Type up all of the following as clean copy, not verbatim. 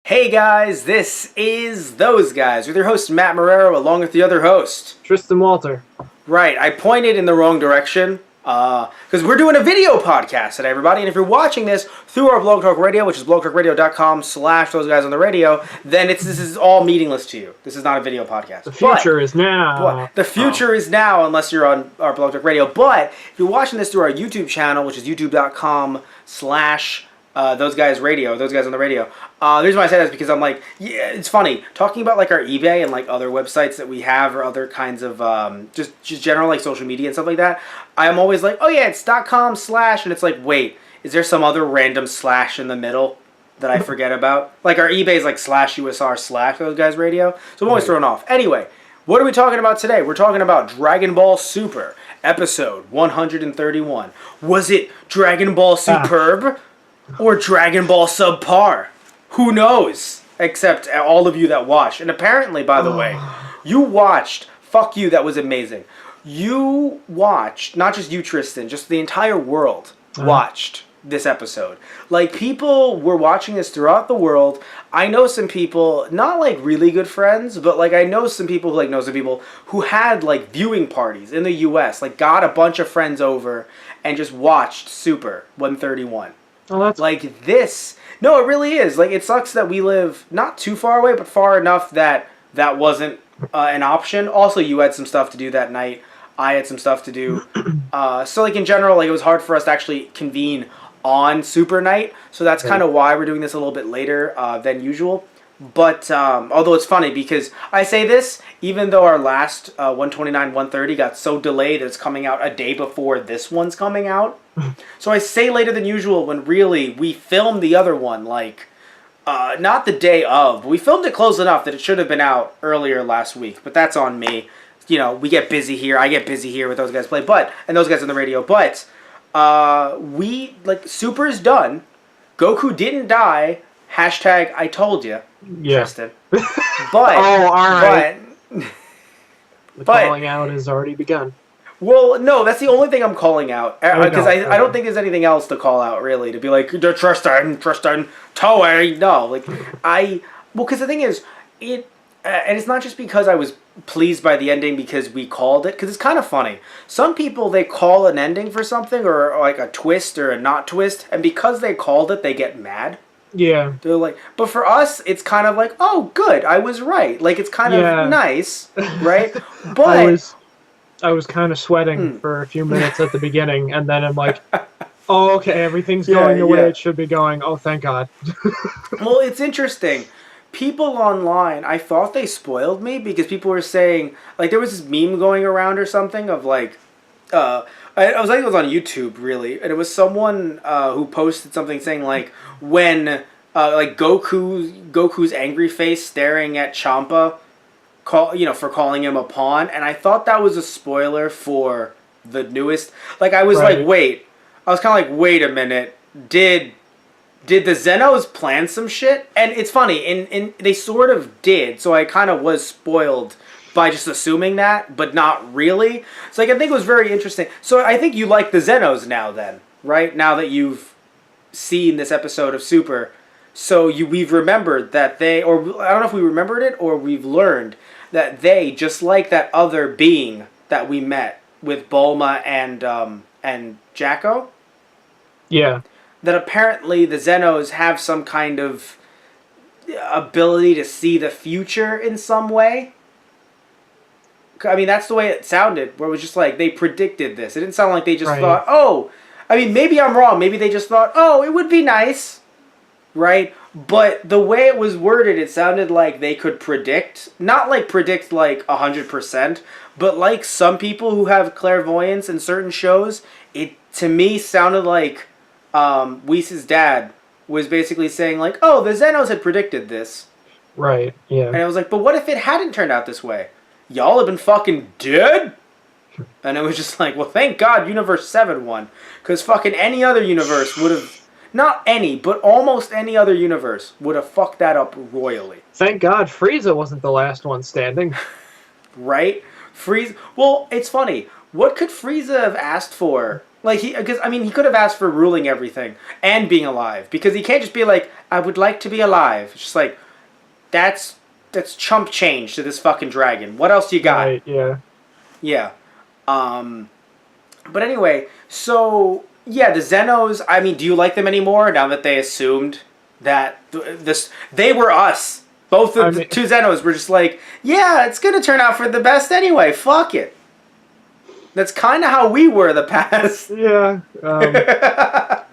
Hey guys, this is Those Guys with your host Matt Marrero along with the other host. Tristan Walter. Right, I pointed in the wrong direction because we're doing a video podcast today, everybody. And if you're watching this through our Blog Talk Radio, which is blogtalkradio.com/Those Guys on the Radio, then this is all meaningless to you. This is not a video podcast. The future is now. The future is now unless you're on our Blog Talk Radio. But if you're watching this through our YouTube channel, which is youtube.com/Those Guys Radio, Those Guys on the Radio. The reason why I say that is because I'm like, yeah, it's funny talking about like our eBay and like other websites that we have or other kinds of just general like social media and stuff like that. I'm always like, oh yeah, it's .com/ and it's like, wait, is there some other random slash in the middle that I forget about? Like our eBay is like /USR/Those Guys Radio, so I'm always thrown off. Anyway, what are we talking about today? We're talking about Dragon Ball Super episode 131. Was it Dragon Ball Superb? Or Dragon Ball Subpar. Who knows? Except all of you that watched. And apparently, by the way, you watched. Fuck you, that was amazing. You watched, not just you, Tristan, just the entire world watched this episode. Like, people were watching this throughout the world. I know some people, not like really good friends, but like I know some people who like know some people who had like viewing parties in the US. Like, got a bunch of friends over and just watched Super 131. Oh, that's like this. No, it really is. Like, it sucks that we live not too far away, but far enough that that wasn't an option. Also, you had some stuff to do that night. I had some stuff to do. So, like, in general, like, it was hard for us to actually convene on Super Night. So that's kind of why we're doing this a little bit later than usual. But, although it's funny because I say this, even though our last 129, 130 got so delayed that it's coming out a day before this one's coming out. So I say later than usual when really we filmed the other one, like, not the day of. But we filmed it close enough that it should have been out earlier last week. But that's on me. You know, we get busy here. I get busy here with Those Guys Play. And Those Guys on the Radio. But, Super's done. Goku didn't die. Hashtag I told you. Yeah. Tristan. But all right. The but calling out has already begun. Well, no, that's the only thing I'm calling out because I don't think there's anything else to call out really to be like Tristan, Toei. No, like because the thing is and it's not just because I was pleased by the ending because we called it, because it's kind of funny. Some people, they call an ending for something or like a twist or a not twist, and because they called it, they get mad. Yeah. They're like, but for us, it's kind of like, oh, good, I was right. Like, it's kind of nice, right? But I was kind of sweating for a few minutes at the beginning, and then I'm like, oh, okay, everything's going the way it should be going. Oh, thank God. Well, it's interesting. People online, I thought they spoiled me because people were saying, like, there was this meme going around or something of like, I think it was on YouTube, really, and it was someone who posted something saying, like, when, like, Goku's angry face staring at Champa, for calling him a pawn, and I thought that was a spoiler for the newest, like, I was like, wait, I was kind of like, wait a minute, did the Zenos plan some shit? And it's funny, and they sort of did, so I kind of was spoiled by just assuming that, but not really. So, like, I think it was very interesting. So I think you like the Zenos now then, right? Now that you've seen this episode of Super. So we've remembered that they, or I don't know if we remembered it or we've learned that they, just like that other being that we met with Bulma and Jacko. Yeah. That apparently the Zenos have some kind of ability to see the future in some way. I mean, that's the way it sounded, where it was just like, they predicted this. It didn't sound like they just thought, oh, I mean, maybe I'm wrong. Maybe they just thought, oh, it would be nice, right? But the way it was worded, it sounded like they could predict, not like predict like 100%, but like some people who have clairvoyance in certain shows, it, to me, sounded like Whis' dad was basically saying like, oh, the Zenos had predicted this. Right, yeah. And I was like, but what if it hadn't turned out this way? Y'all have been fucking dead? And it was just like, well, thank God Universe 7 won. Because fucking any other universe would have, not any, but almost any other universe would have fucked that up royally. Thank God Frieza wasn't the last one standing. Right? Frieza, well, it's funny. What could Frieza have asked for Like because I mean, he could have asked for ruling everything and being alive because he can't just be like, I would like to be alive. It's just like, that's chump change to this fucking dragon. What else you got? Right, yeah. Yeah. But anyway, so yeah, the Xenos. I mean, do you like them anymore now that they assumed that they were us? Both of the two Xenos were just like, yeah, it's gonna turn out for the best anyway. Fuck it. That's kind of how we were the past. Yeah.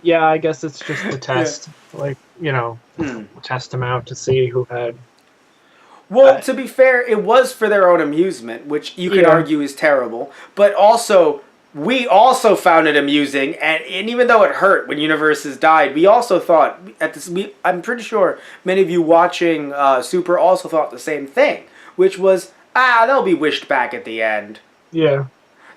Yeah, I guess it's just a test. Yeah. Like, test them out to see who had... Well, to be fair, it was for their own amusement, which you could argue is terrible. But also, we also found it amusing, and even though it hurt when universes died, we also thought, I'm pretty sure many of you watching Super also thought the same thing, which was, they'll be wished back at the end. Yeah.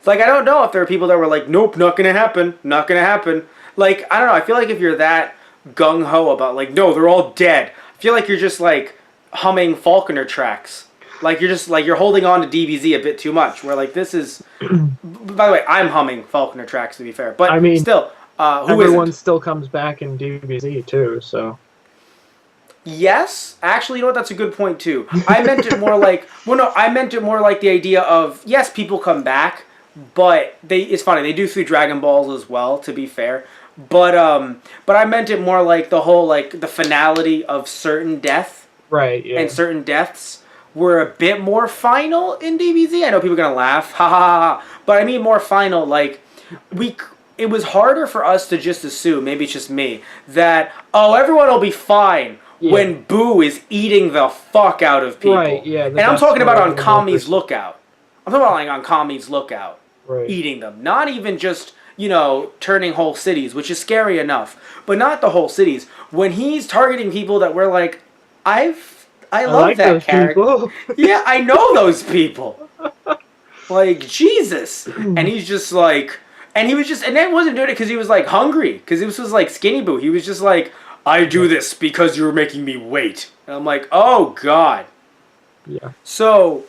Like, I don't know if there are people that were like, nope, not gonna happen, not gonna happen. Like, I don't know, I feel like if you're that gung-ho about, like, no, they're all dead, I feel like you're just, like, humming Falconer tracks. Like, you're just, like, you're holding on to DBZ a bit too much, where, like, this is... By the way, I'm humming Falconer tracks, to be fair. But I mean, still, everyone still comes back in DBZ, too, so... Yes, actually, you know what? That's a good point too. I meant it more like I meant it more like the idea of yes, people come back, but it's funny they do through Dragon Balls as well. To be fair, but I meant it more like the whole like the finality of certain death, right? Yeah. And certain deaths were a bit more final in DBZ. I know people are gonna laugh, ha ha ha, but I mean more final. Like it was harder for us to just assume, maybe it's just me, that everyone will be fine. Yeah. When Boo is eating the fuck out of people. Right, yeah. And I'm talking about on Kami's Lookout. I'm talking about like on Kami's Lookout. Right. Eating them. Not even just, turning whole cities, which is scary enough. But not the whole cities. When he's targeting people that we're like, I love like that character. Yeah, I know those people. Like, Jesus. And he's just like... And he then wasn't doing it because he was like hungry. Because this was like Skinny Boo. He was just like... I do this because you're making me wait. And I'm like, oh, God. Yeah. So,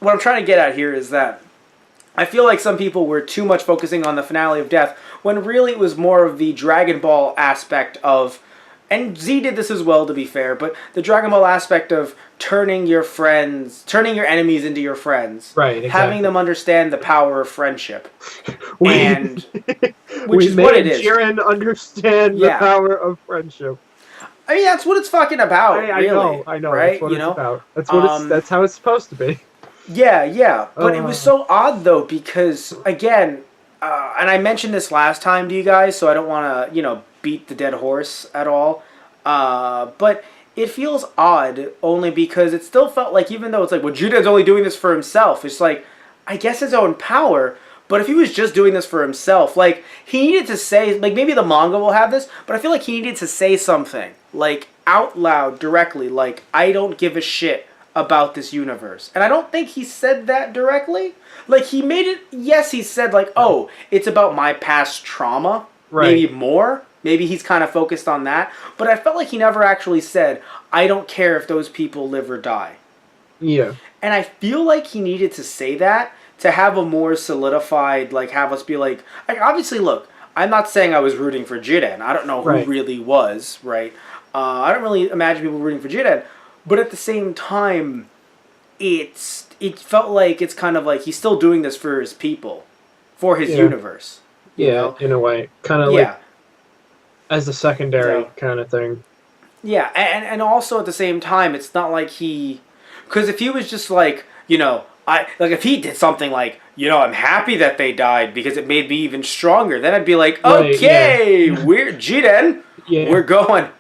what I'm trying to get at here is that I feel like some people were too much focusing on the finale of death, when really it was more of the Dragon Ball aspect of, and Z did this as well, to be fair, but the Dragon Ball aspect of turning your enemies into your friends. Right, exactly. Having them understand the power of friendship. Which is what it is. Jiren understand the power of friendship. I mean, that's what it's fucking about, really. I know. Right? That's what it's about. That's how it's supposed to be. Yeah. But it was so odd, though, because, again, and I mentioned this last time to you guys, so I don't want to, beat the dead horse at all. But it feels odd only because it still felt like, even though it's like, well, Jiren's only doing this for himself, it's like, I guess his own power. But if he was just doing this for himself, like, he needed to say, like, maybe the manga will have this, but I feel like he needed to say something, like, out loud, directly, like, I don't give a shit about this universe. And I don't think he said that directly. Like, he made it, yes, he said, like, oh, it's about my past trauma, maybe more. Maybe he's kind of focused on that. But I felt like he never actually said, I don't care if those people live or die. Yeah. And I feel like he needed to say that to have a more solidified, like, have us be like obviously, look, I'm not saying I was rooting for Jiren. I don't know who really was, right? I don't really imagine people rooting for Jiren. But at the same time, it felt like it's kind of like he's still doing this for his people, for his universe. Yeah, in a way. Kind of like as a secondary kind of thing. Yeah, and also at the same time, it's not like he... Because if he was just like, if he did something like, I'm happy that they died because it made me even stronger, then I'd be like, okay, we're Jiren. Yeah. We're going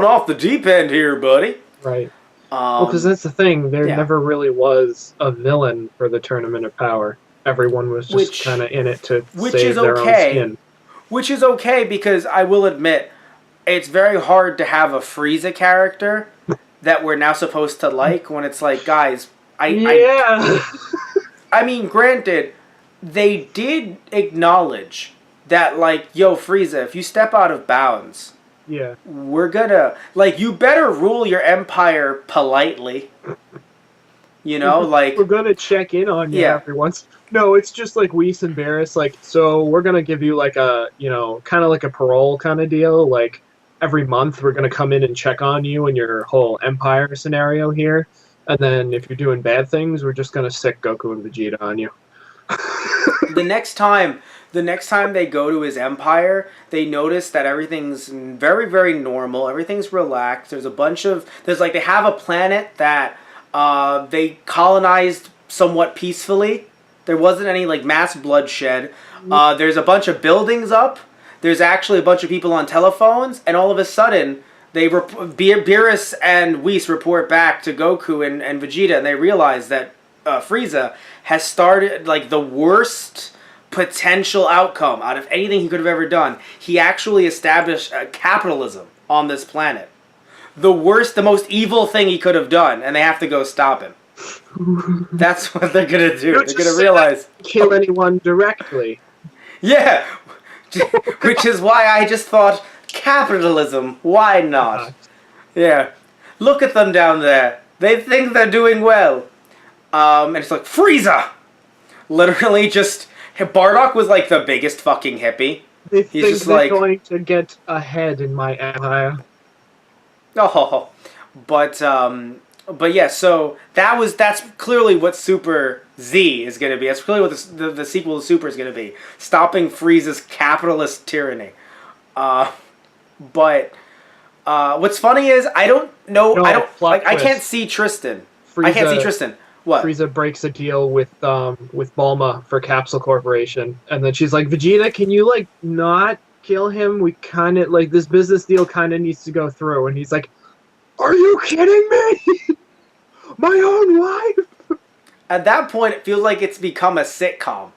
off the deep end here, buddy. Right. Well, because that's the thing. There never really was a villain for the Tournament of Power. Everyone was just kind of in it to save their own skin. Which is okay, because I will admit, it's very hard to have a Frieza character that we're now supposed to like when it's like, guys, I mean, granted, they did acknowledge that, like, yo, Frieza, if you step out of bounds, we're gonna, like, you better rule your empire politely. You know, like we're gonna check in on you every once. No, it's just like Whis and Barris. Like, so we're gonna give you like a, you know, kind of like a parole kind of deal. Like every month, we're gonna come in and check on you and your whole Empire scenario here. And then if you're doing bad things, we're just gonna stick Goku and Vegeta on you. the next time they go to his empire, they notice that everything's very, very normal. Everything's relaxed. There's they have a planet that they colonized somewhat peacefully. There wasn't any like mass bloodshed. There's a bunch of buildings up. There's actually a bunch of people on telephones, and all of a sudden, Beerus and Whis report back to Goku and Vegeta, and they realize that Frieza has started like the worst potential outcome out of anything he could have ever done. He actually established capitalism on this planet. The most evil thing he could have done, and they have to go stop him. That's what they're gonna do. They're gonna realize kill anyone directly. Yeah, which is why I just thought capitalism. Why not? Yeah, look at them down there. They think they're doing well. And it's like Frieza. Literally, just Bardock was like the biggest fucking hippie. He's just they're going to get ahead in my empire. Oh, but yeah. So that's clearly what Super Z is going to be. That's clearly what the sequel to Super is going to be. Stopping Frieza's capitalist tyranny. But what's funny is I don't know. No, I can't see Tristan. Frieza, I can't see Tristan. What? Frieza breaks a deal with Bulma for Capsule Corporation, and then she's like, Vegeta, can you like not kill him? We kind of like this business deal kind of needs to go through, and he's like, are you kidding me? My own wife? At that point, it feels like it's become a sitcom.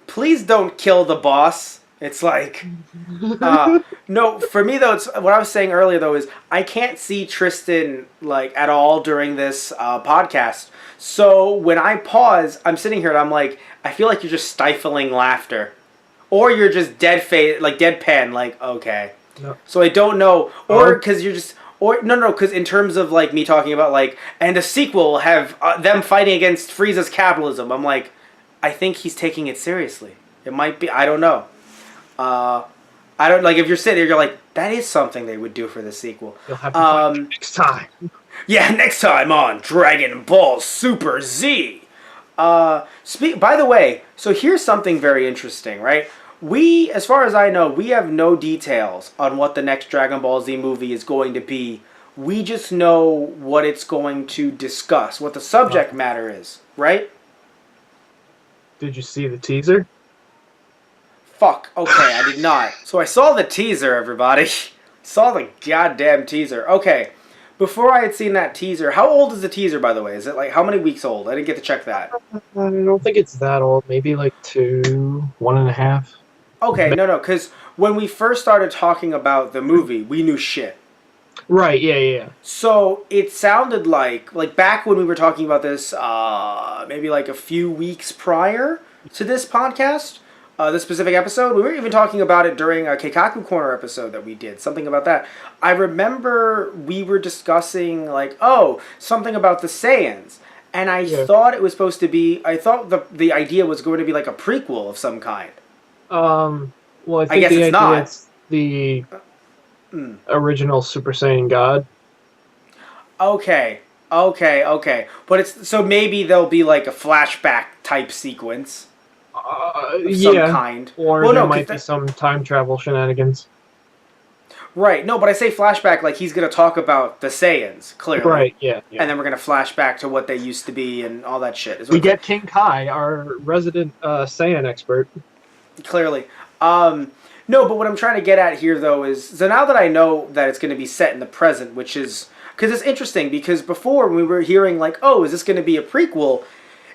Please don't kill the boss. It's like, no, for me though, it's what I was saying earlier though is I can't see Tristan like at all during this podcast. So when I pause, I'm sitting here and I'm like, I feel like you're just stifling laughter, or you're just deadpan, like okay. No. So I don't know, or because you're just, or no, because in terms of like me talking about like, and a sequel will have them fighting against Frieza's capitalism. I'm like, I think he's taking it seriously. It might be, I don't know. I don't like if you're sitting there, you're like, that is something they would do for the sequel. You'll have to find next time. Yeah, next time on Dragon Ball Super Z. By the way, so here's something very interesting, right? We, as far as I know, we have no details on what the next Dragon Ball Z movie is going to be. We just know what it's going to discuss, what the subject matter is, right? Did you see the teaser? Fuck, okay, I did not. So I saw the teaser, everybody. Saw the goddamn teaser. Okay, before I had seen that teaser, how old is the teaser, by the way? Is it like, how many weeks old? I didn't get to check that. I don't think it's that old. Maybe like 2, 1.5. Okay, no, because when we first started talking about the movie, we knew shit. Right, yeah. So it sounded like back when we were talking about this, maybe like a few weeks prior to this podcast, this specific episode, we were even talking about it during a Keikaku Corner episode that we did, something about that. I remember we were discussing like, something about the Saiyans. And I thought it was supposed to be, I thought the idea was going to be like a prequel of some kind. Well, I think I guess it's not. It's the original Super Saiyan God. Okay. But it's, so maybe there'll be like a flashback type sequence. Some kind. Or there might be some time travel shenanigans. Right, no, but I say flashback like he's going to talk about the Saiyans, clearly. Right, yeah. And then we're going to flash back to what they used to be and all that shit. We get King Kai, our resident Saiyan expert. Clearly. No, but what I'm trying to get at here, though, is... So now that I know that it's going to be set in the present, which is... Because it's interesting, because before when we were hearing, like, is this going to be a prequel...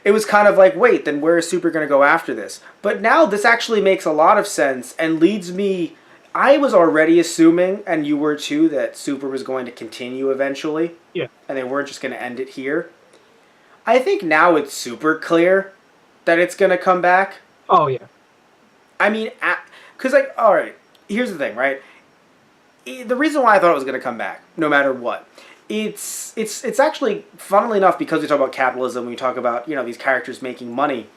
It was kind of like, wait, then where is Super going to go after this? But now this actually makes a lot of sense and leads me... I was already assuming, and you were too, that Super was going to continue eventually. Yeah. And they weren't just going to end it here. I think now it's super clear that it's going to come back. Oh, yeah. I mean, because, like, alright, here's the thing, right? The reason why I thought it was going to come back, no matter what, it's actually, funnily enough, because we talk about capitalism, we talk about, these characters making money.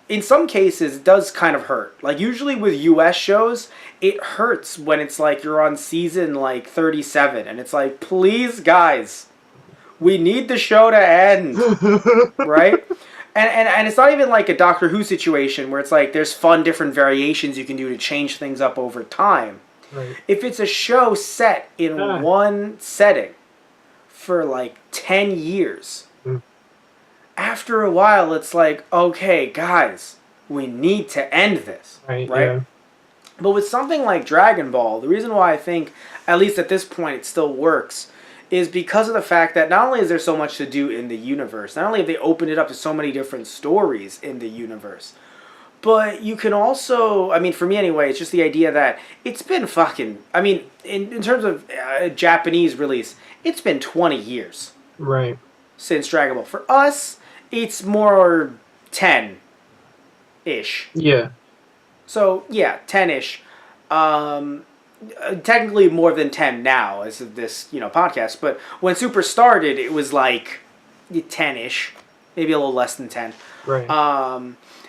In some cases, it does kind of hurt. Like, usually with U.S. shows, it hurts when it's like you're on season, like, 37, and it's like, please, guys, we need the show to end, right? And it's not even like a Doctor Who situation where it's like there's fun different variations you can do to change things up over time. Right. If it's a show set in one setting for like 10 years, after a while it's like, okay, guys, we need to end this. Right? Yeah. But with something like Dragon Ball, the reason why I think, at least at this point, it still works is because of the fact that not only is there so much to do in the universe, not only have they opened it up to so many different stories in the universe, but you can also, I mean, for me anyway, it's just the idea that it's been fucking, I mean, in terms of Japanese release, it's been 20 years. Right. Since Dragon Ball. For us, it's more 10-ish. Yeah. So, yeah, 10-ish. Technically more than 10 now as of this, podcast. But when Super started, it was like 10-ish. Maybe a little less than 10. Right.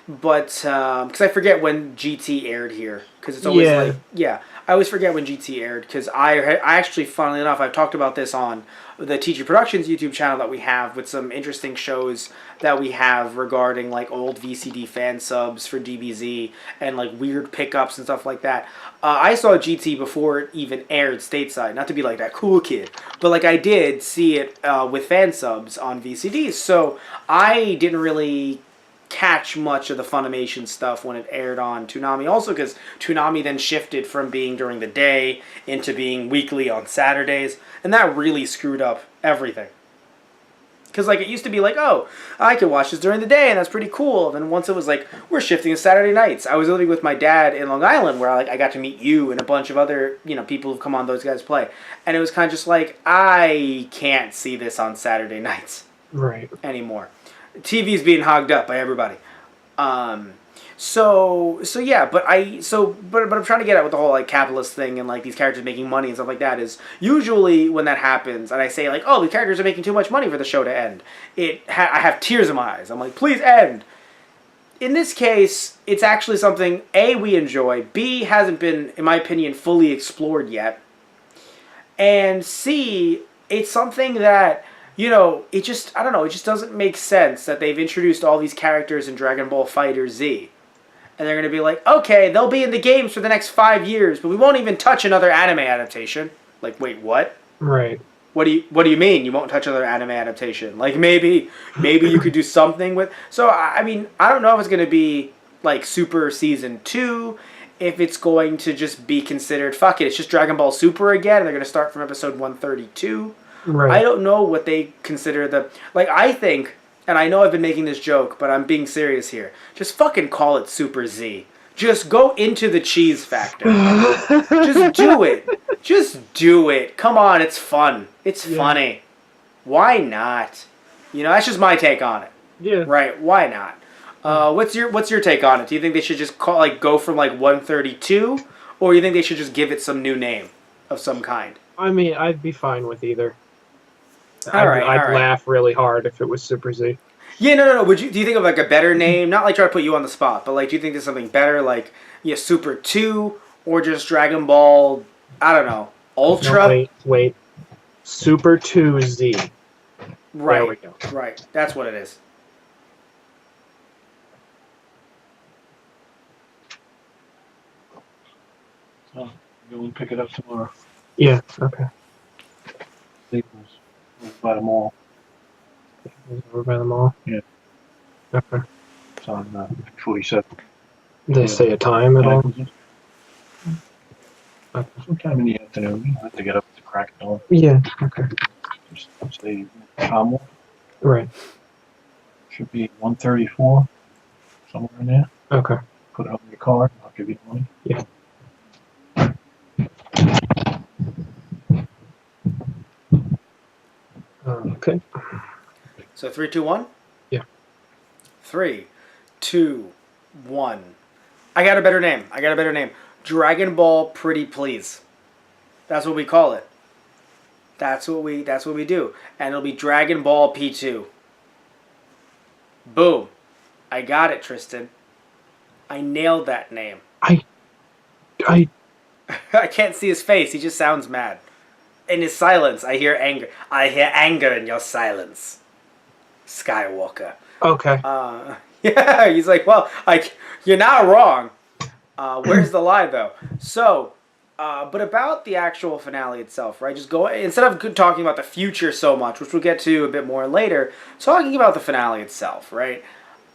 But, because I forget when GT aired here. Because it's always I always forget when GT aired. Because I actually, funnily enough, I've talked about this on the TG Productions YouTube channel that we have with some interesting shows that we have regarding like old VCD fan subs for DBZ and like weird pickups and stuff like that. I saw GT before it even aired stateside, not to be like that cool kid, but like I did see it with fan subs on VCDs, so I didn't really catch much of the Funimation stuff when it aired on Toonami. Also because Toonami then shifted from being during the day into being weekly on Saturdays, and that really screwed up everything. Because like it used to be like, oh, I could watch this during the day and that's pretty cool. And then once it was like, we're shifting to Saturday nights. I was living with my dad in Long Island where I got to meet you and a bunch of other people who've come on Those Guys Play. And it was kind of just like, I can't see this on Saturday nights anymore. TV's being hogged up by everybody. So yeah, but I'm trying to get at with the whole like capitalist thing and like these characters making money and stuff like that is usually when that happens and I say like, oh, the characters are making too much money for the show to end. I have tears in my eyes. I'm like, please end. In this case, it's actually something A, we enjoy, B, hasn't been, in my opinion, fully explored yet, and C, it's something that it just doesn't make sense that they've introduced all these characters in Dragon Ball Fighter Z. And they're going to be like, okay, they'll be in the games for the next 5 years, but we won't even touch another anime adaptation. Like, wait, what? Right. What do you mean you won't touch another anime adaptation? Like, maybe you could do something with... So, I mean, I don't know if it's going to be, like, Super Season 2, if it's going to just be considered, fuck it, it's just Dragon Ball Super again, and they're going to start from episode 132. Right. I don't know what they consider the... Like, I think, and I know I've been making this joke, but I'm being serious here. Just fucking call it Super Z. Just go into the cheese factor. Just do it. Just do it. Come on, it's fun. It's funny. Why not? That's just my take on it. Yeah. Right, why not? What's your take on it? Do you think they should just go from like 132? Or you think they should just give it some new name of some kind? I mean, I'd be fine with either. I'd laugh really hard if it was Super Z. Yeah, no. Do you think of like a better name? Not like try to put you on the spot, but like, do you think there's something better, like Super 2 or just Dragon Ball? I don't know, Ultra. No, wait. Super 2 Z. Right. There we go. Right. That's what it is. So you'll pick it up tomorrow. Yeah. Okay. Staples by the mall. Over by the mall. Yeah. Okay. It's on 47. Did they say a time at all? Okay. Sometime in the afternoon. You don't have to get up to crack it on. Yeah. Okay. Just stay calm. Right. Should be 134, somewhere in there. Okay. Put it on your card. I'll give you the money. Yeah. Okay. So 3, 2, 1? Yeah. 3, 2, 1. I got a better name. Dragon Ball Pretty Please. That's what we call it. That's what we do. And it'll be Dragon Ball P2. Boom. I got it, Tristan. I nailed that name. I I can't see his face. He just sounds mad. In his silence, I hear anger. I hear anger in your silence. Skywalker. Okay. Yeah, he's like, well, you're not wrong. Where's the lie, though? So, but about the actual finale itself, right? Just go instead of talking about the future so much, which we'll get to a bit more later. Talking about the finale itself, right?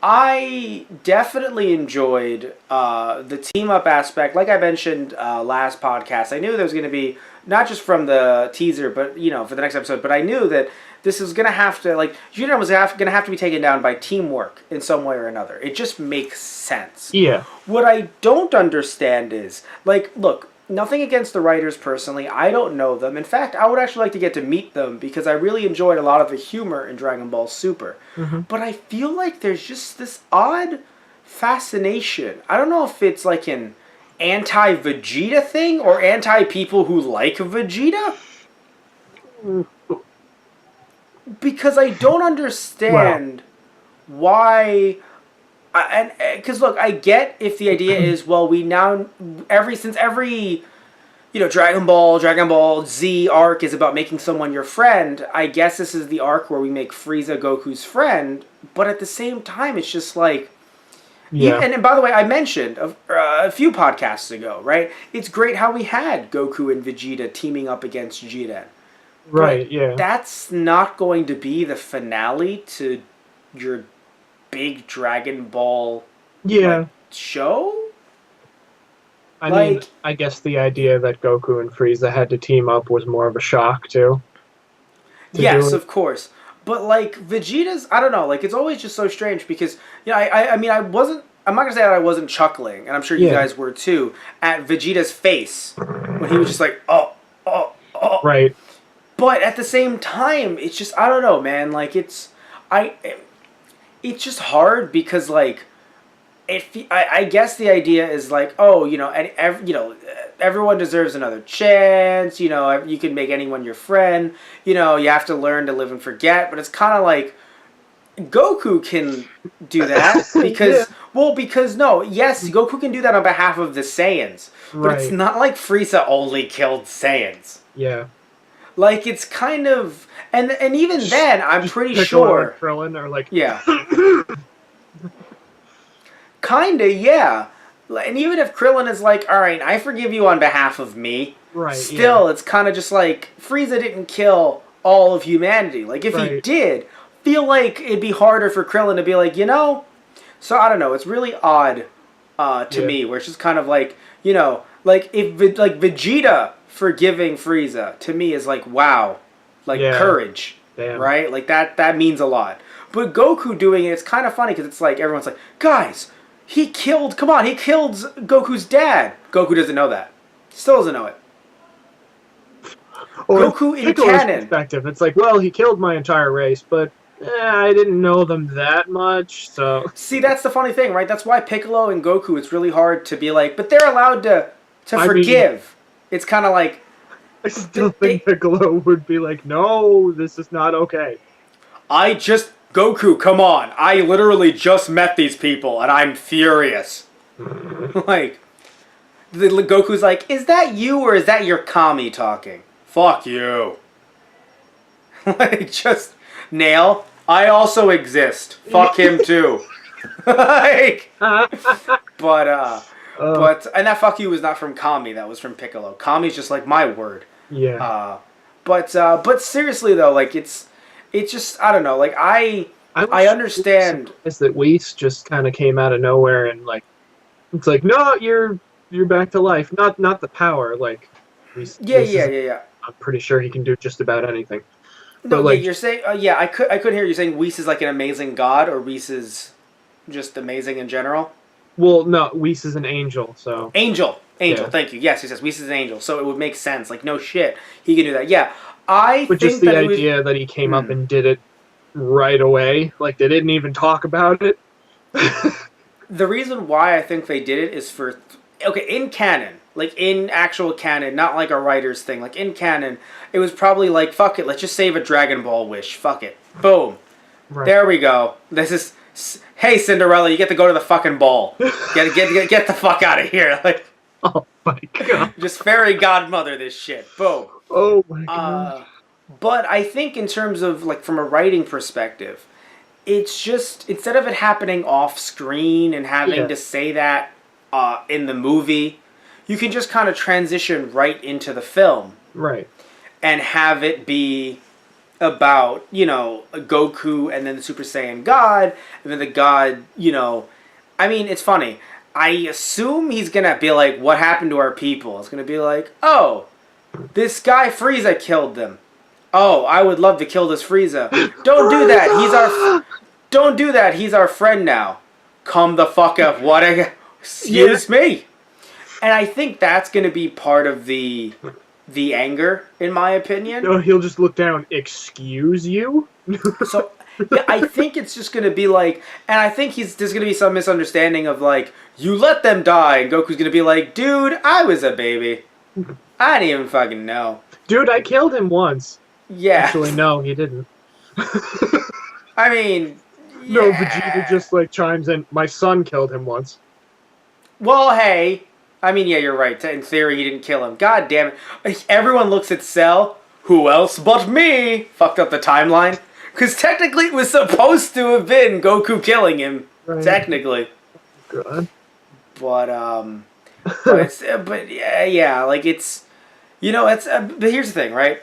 I definitely enjoyed the team up aspect. Like I mentioned last podcast, I knew there was going to be not just from the teaser, but for the next episode. But I knew that this was going to have to Jiren was going to have to be taken down by teamwork in some way or another. It just makes sense. Yeah. What I don't understand is look. Nothing against the writers personally. I don't know them. In fact, I would actually like to get to meet them because I really enjoyed a lot of the humor in Dragon Ball Super. Mm-hmm. But I feel like there's just this odd fascination. I don't know if it's like an anti-Vegeta thing or anti-people who like Vegeta. Because I don't understand why... And because look, I get if the idea is we now since every Dragon Ball Z arc is about making someone your friend. I guess this is the arc where we make Frieza Goku's friend, but at the same time, it's just and by the way, I mentioned a few podcasts ago, right? It's great how we had Goku and Vegeta teaming up against Jiren. Right. But yeah. that's not going to be the finale to your big Dragon Ball show? I mean, I guess the idea that Goku and Frieza had to team up was more of a shock, too. Yes, of course. But, Vegeta's... I don't know. It's always just so strange because, I mean, I wasn't... I'm not going to say that I wasn't chuckling, and I'm sure you guys were, too, at Vegeta's face when he was just like, oh. Right. But at the same time, it's just... I don't know, man. It's just hard because I guess the idea is everyone deserves another chance. You can make anyone your friend. You have to learn to live and forget. But it's kind of like Goku can do that because Goku can do that on behalf of the Saiyans. But it's not like Frieza only killed Saiyans. Yeah. It's kind of... And even then, I'm pretty Piccolo sure... and Krillin are Yeah. Kinda, yeah. And even if Krillin is alright, I forgive you on behalf of me. Right, Still, it's kind of just Frieza didn't kill all of humanity. If he did, feel like it'd be harder for Krillin to be So, I don't know, it's really odd to me, where it's just kind of if Vegeta forgiving Frieza, to me, is wow. Courage. Damn. Right? That means a lot. But Goku doing it, it's kind of funny because it's everyone's guys, he killed Goku's dad. Goku doesn't know that. Still doesn't know it. Or Goku in Piccolo's canon. Perspective, it's he killed my entire race, but I didn't know them that much, so... See, that's the funny thing, right? That's why Piccolo and Goku, it's really hard to be but they're allowed to forgive. It's kind of I still think Piccolo would be no, this is not okay. Goku, come on. I literally just met these people, and I'm furious. Goku's is that you, or is that your Kami talking? Fuck you. Nail, I also exist. Fuck him, too. But, and that fuck you was not from Kami, that was from Piccolo. Kami's just my word. Yeah. But seriously though, it's just, I don't know, I understand. Is that Whis just kind of came out of nowhere and it's no, you're back to life. Not the power, Yeah. I'm pretty sure he can do just about anything. No, but you're saying, I couldn't hear you saying Whis is an amazing god, or Whis is just amazing in general. Well, no, Whis is an angel, so... Angel, yeah. Thank you. Yes, Whis is an angel, so it would make sense. No shit, he can do that. Yeah, But just the idea that he came up and did it right away, they didn't even talk about it. The reason why I think they did it is in canon, Like in actual canon, not like a writer's thing. Like in canon, it was probably like, fuck it, let's just save a Dragon Ball wish. Fuck it. Boom. Right. There we go. This is, hey Cinderella, you get to go to the fucking ball. Get the fuck out of here. Like, Oh my god. just fairy godmother this shit. Boom. Oh my god. But I think in terms of like from a writing perspective, it's just instead of it happening off screen and having to say that in the movie, you can just kind of transition right into the film Right. and have it be about, you know, Goku and then the Super Saiyan God, and then the God, you know, I mean, it's funny. I assume he's gonna be like, what happened to our people? It's gonna be like, oh, this guy Frieza killed them. Oh, I would love to kill this Frieza. Don't do that. Don't do that. He's our friend now. Come the fuck up. What? Excuse me. And I think that's going to be part of the anger, in my opinion. No, he'll just look down. Excuse you? So yeah, I think it's just going to be like, and I think there's going to be some misunderstanding of like, you let them die, and Goku's going to be like, dude, I was a baby. I didn't even fucking know. Dude, I killed him once. Yeah. Actually, no, he didn't. I mean, No, yeah. Vegeta just like chimes in. My son killed him once. Well, hey. I mean, yeah, you're right. In theory, he didn't kill him. God damn it. Everyone looks at Cell. Who else but me? Fucked up the timeline. Because technically it was supposed to have been Goku killing him. Right. Technically. God. But yeah, like it's, you know, it's, but here's the thing, right?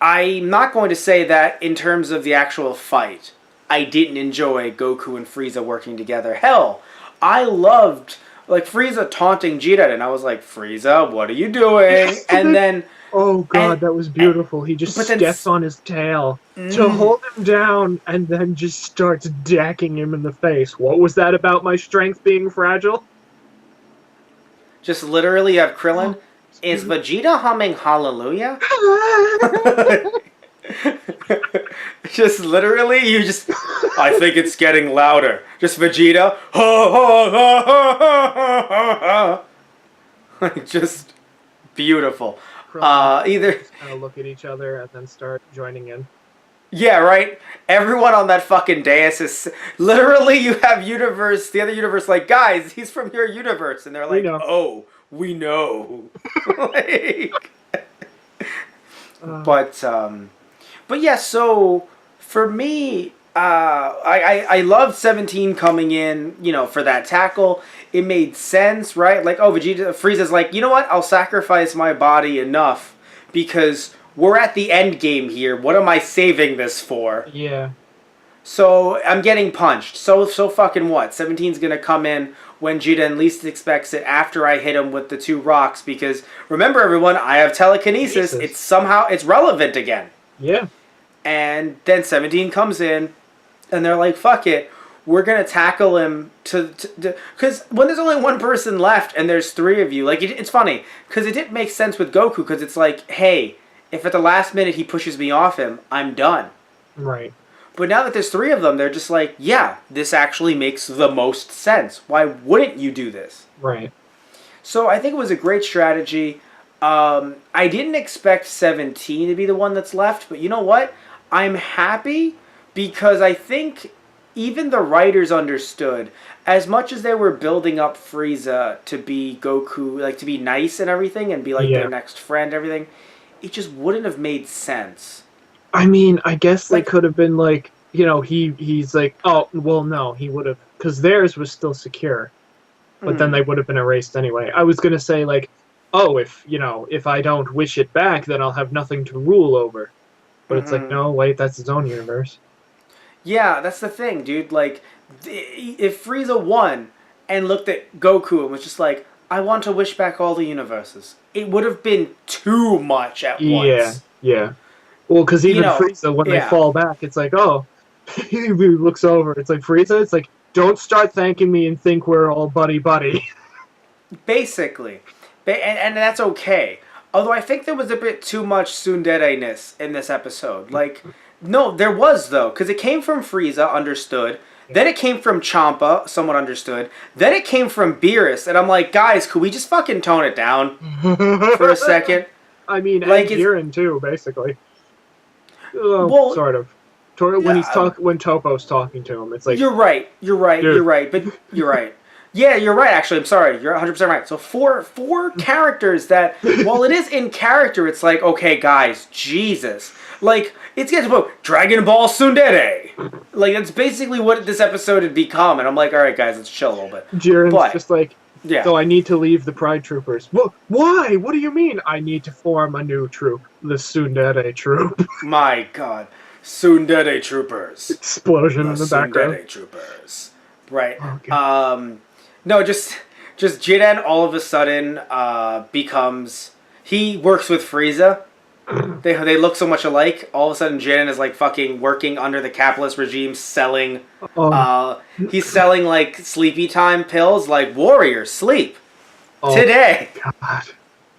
I'm not going to say that in terms of the actual fight, I didn't enjoy Goku and Frieza working together. Hell, I loved, like, Frieza taunting Vegeta, and I was like, Frieza, what are you doing? And then... Oh god, And- that was beautiful. He just but then steps on his tail to hold him down and then just starts decking him in the face. What was that about my strength being fragile? Just literally have Krillin. Is Vegeta humming Hallelujah? Just literally, you just... I think it's getting louder. Just Vegeta. Just beautiful. Either... Kind of look at each other and then start joining in. Yeah, right? Everyone on that fucking dais is... Literally, you have universe, the other universe, like, guys, he's from your universe. And they're like, know. oh, we know. Like... But yeah, so for me, I loved 17 coming in, you know, for that tackle. It made sense, right? Like, oh, Frieza's like, you know what? I'll sacrifice my body enough because we're at the end game here. What am I saving this for? Yeah. So I'm getting punched. So fucking what? 17's gonna come in when Vegeta least expects it after I hit him with the two rocks because remember everyone, I have telekinesis. It's relevant again. Yeah. And then 17 comes in and they're like, fuck it. We're gonna tackle him because when there's only one person left and there's three of you, like it's funny because it didn't make sense with Goku because it's like, hey, if at the last minute he pushes me off him, I'm done. Right. But now that there's three of them, they're just like, yeah, this actually makes the most sense. Why wouldn't you do this? Right. So I think it was a great strategy. I didn't expect 17 to be the one that's left, but you know what? I'm happy because I think even the writers understood, as much as they were building up Frieza to be Goku, like to be nice and everything and be like their next friend, everything, it just wouldn't have made sense. I mean, I guess they could have been like, you know, he's like, oh, well, no, he would have, because theirs was still secure, but then they would have been erased anyway. I was going to say, like, oh, if I don't wish it back, then I'll have nothing to rule over. But it's like, no, wait, that's his own universe. Yeah, that's the thing, dude. Like, if Frieza won and looked at Goku and was just like, I want to wish back all the universes, it would have been too much at once. Yeah. Well, because even Frieza, when they yeah. fall back, it's like, oh, he looks over. It's like, Frieza, it's like, don't start thanking me and think we're all buddy-buddy. Basically. And that's okay. Although I think there was a bit too much tsundere-ness in this episode. Like, no, there was, though, because it came from Frieza, understood. Then it came from Champa, somewhat understood. Then it came from Beerus, and I'm like, guys, could we just fucking tone it down for a second? I mean, Like, and Jiren too, basically. Well, Sort of. When when Topo's talking to him, it's like you're right, but you're right. Yeah, you're right. Actually, I'm sorry. You're 100% right. So four characters that, while it is in character, it's like, okay, guys, Jesus, like it's getting to Dragon Ball Tsundere. Like that's basically what this episode had become, and I'm like, all right, guys, let's chill a little bit. Jiren's just like, yeah. So I need to leave the Pride Troopers. Why? What do you mean? I need to form a new troop, the Tsundere troop. My God, Tsundere Troopers. Explosion in the background. Tsundere Troopers. Right. Okay. No, just Jiren all of a sudden becomes... He works with Frieza. They look so much alike. All of a sudden, Jiren is like fucking working under the capitalist regime, selling... he's selling like sleepy time pills, like Warrior, sleep. Today. God.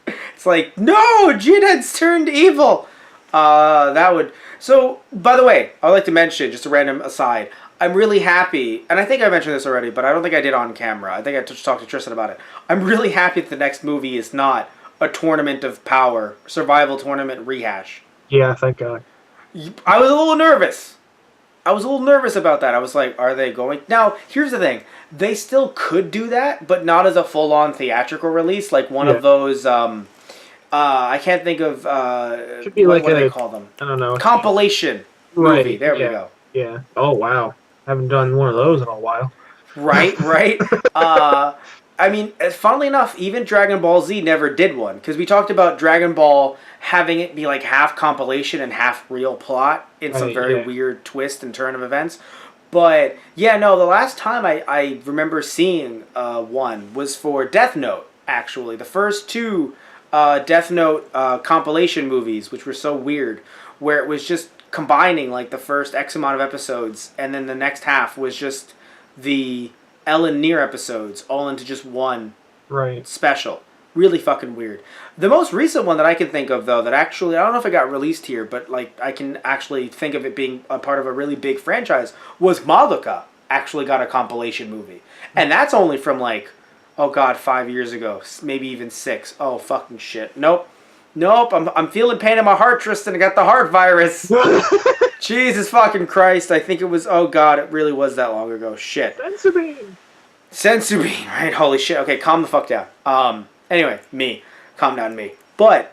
It's like, no, Jiren's turned evil. That would... So, by the way, I would like to mention, just a random aside... I'm really happy, and I think I mentioned this already, but I don't think I did on camera. I think I just talked to Tristan about it. I'm really happy that the next movie is not a Tournament of Power, survival tournament rehash. Yeah, thank God. I was a little nervous. About that. I was like, are they going... Now, here's the thing. They still could do that, but not as a full-on theatrical release, like one of those... I can't think of... Could be what do they call them? I don't know. Compilation movie. There we go. Yeah. Oh, wow. Haven't done one of those in a while. Right. I mean, funnily enough, even Dragon Ball Z never did one. Because we talked about Dragon Ball having it be like half compilation and half real plot in some very weird twist and turn of events. But, yeah, no, the last time I remember seeing one was for Death Note, actually. The first two Death Note compilation movies, which were so weird, where it was just combining like the first X amount of episodes, and then the next half was just the Ellen Near episodes all into just one special. Really fucking weird. The most recent one that I can think of, though, that actually, I don't know if it got released here, but like I can actually think of it being a part of a really big franchise, was Madoka actually got a compilation movie. And that's only from like, oh God, 5 years ago. Maybe even 6. Oh, fucking shit. Nope, I'm feeling pain in my heart, Tristan. I got the heart virus. Jesus fucking Christ. I think it was, oh God, it really was that long ago. Shit. Sensubin, right? Holy shit. Okay, calm the fuck down. Anyway, calm down, me. But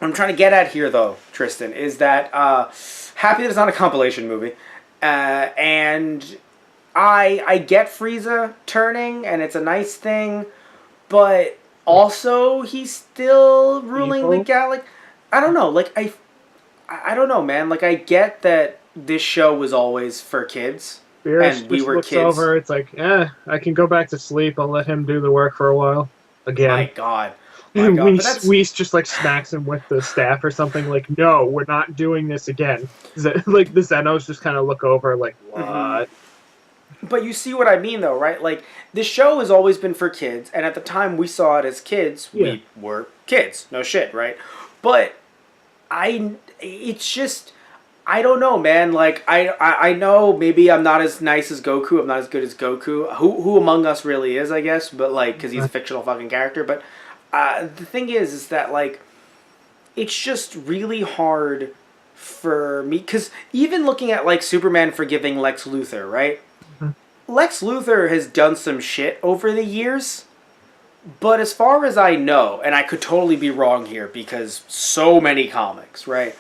what I'm trying to get at here, though, Tristan, is that happy that it's not a compilation movie. And I get Frieza turning, and it's a nice thing, but... Also, he's still ruling the galaxy. I don't know. Like, I don't know, man. Like, I get that this show was always for kids. Beerus and we were looks kids. Over, it's like, I can go back to sleep. I'll let him do the work for a while. Again. My God. Whis just, like, smacks him with the staff or something. Like, no, we're not doing this again. Like, the Zenos just kind of look over, like, what? Mm-hmm. But you see what I mean, though, right? Like, this show has always been for kids, and at the time we saw it as kids, we were kids. No shit, right? But it's just, I don't know, man. Like, I know maybe I'm not as nice as Goku, I'm not as good as Goku. Who among us really is, I guess, but, like, because he's a fictional fucking character. But the thing is that, like, it's just really hard for me, because even looking at, like, Superman forgiving Lex Luthor, right? Lex Luthor has done some shit over the years, but as far as I know, and I could totally be wrong here because so many comics, right?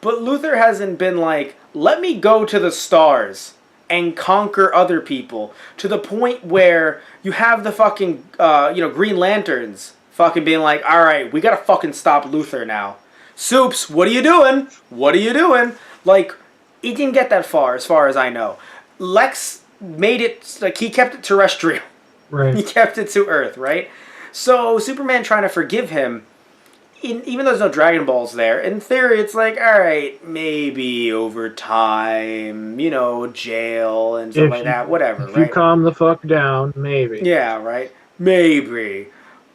But Luthor hasn't been like, let me go to the stars and conquer other people to the point where you have the fucking, Green Lanterns fucking being like, all right, we gotta fucking stop Luthor now. Soups, what are you doing? Like, he didn't get that far as I know. Lex made it, like, he kept it terrestrial. Right. He kept it to Earth, right? So, Superman trying to forgive him, even though there's no Dragon Balls there, in theory, it's like, alright, maybe over time, jail and stuff like that, whatever, if you calm the fuck down, maybe. Yeah, right? Maybe.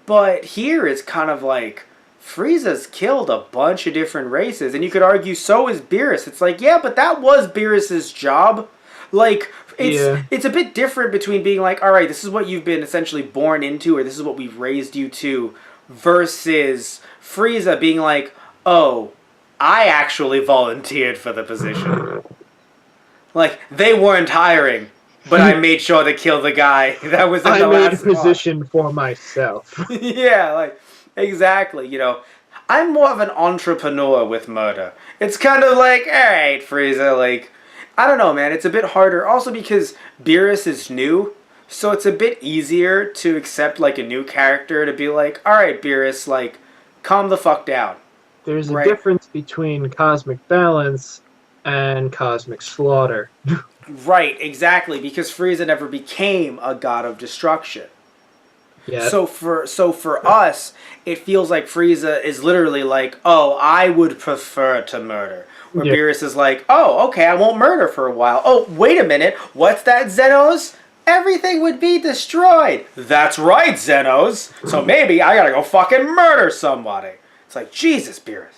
But here it's kind of like, Frieza's killed a bunch of different races, and you could argue so is Beerus. It's like, yeah, but that was Beerus's job. Like, Yeah. it's a bit different between being like, all right, this is what you've been essentially born into, or this is what we've raised you to, versus Frieza being like, oh, I actually volunteered for the position. Like, they weren't hiring, but I made sure to kill the guy that was in the I made a last spot. position for myself. Yeah, like, exactly, you know. I'm more of an entrepreneur with murder. It's kind of like, alright, Frieza, like, I don't know, man, it's a bit harder. Also because Beerus is new, so it's a bit easier to accept, like, a new character to be like, alright, Beerus, like, calm the fuck down. There's a Right. difference between cosmic balance and cosmic slaughter. Right, exactly, because Frieza never became a god of destruction. Yeah. So for us, it feels like Frieza is literally like, oh, I would prefer to murder. Where Yeah. Beerus is like, oh, okay, I won't murder for a while. Oh, wait a minute, what's that, Xenos? Everything would be destroyed. That's right, Xenos. So maybe I gotta go fucking murder somebody. It's like, Jesus, Beerus.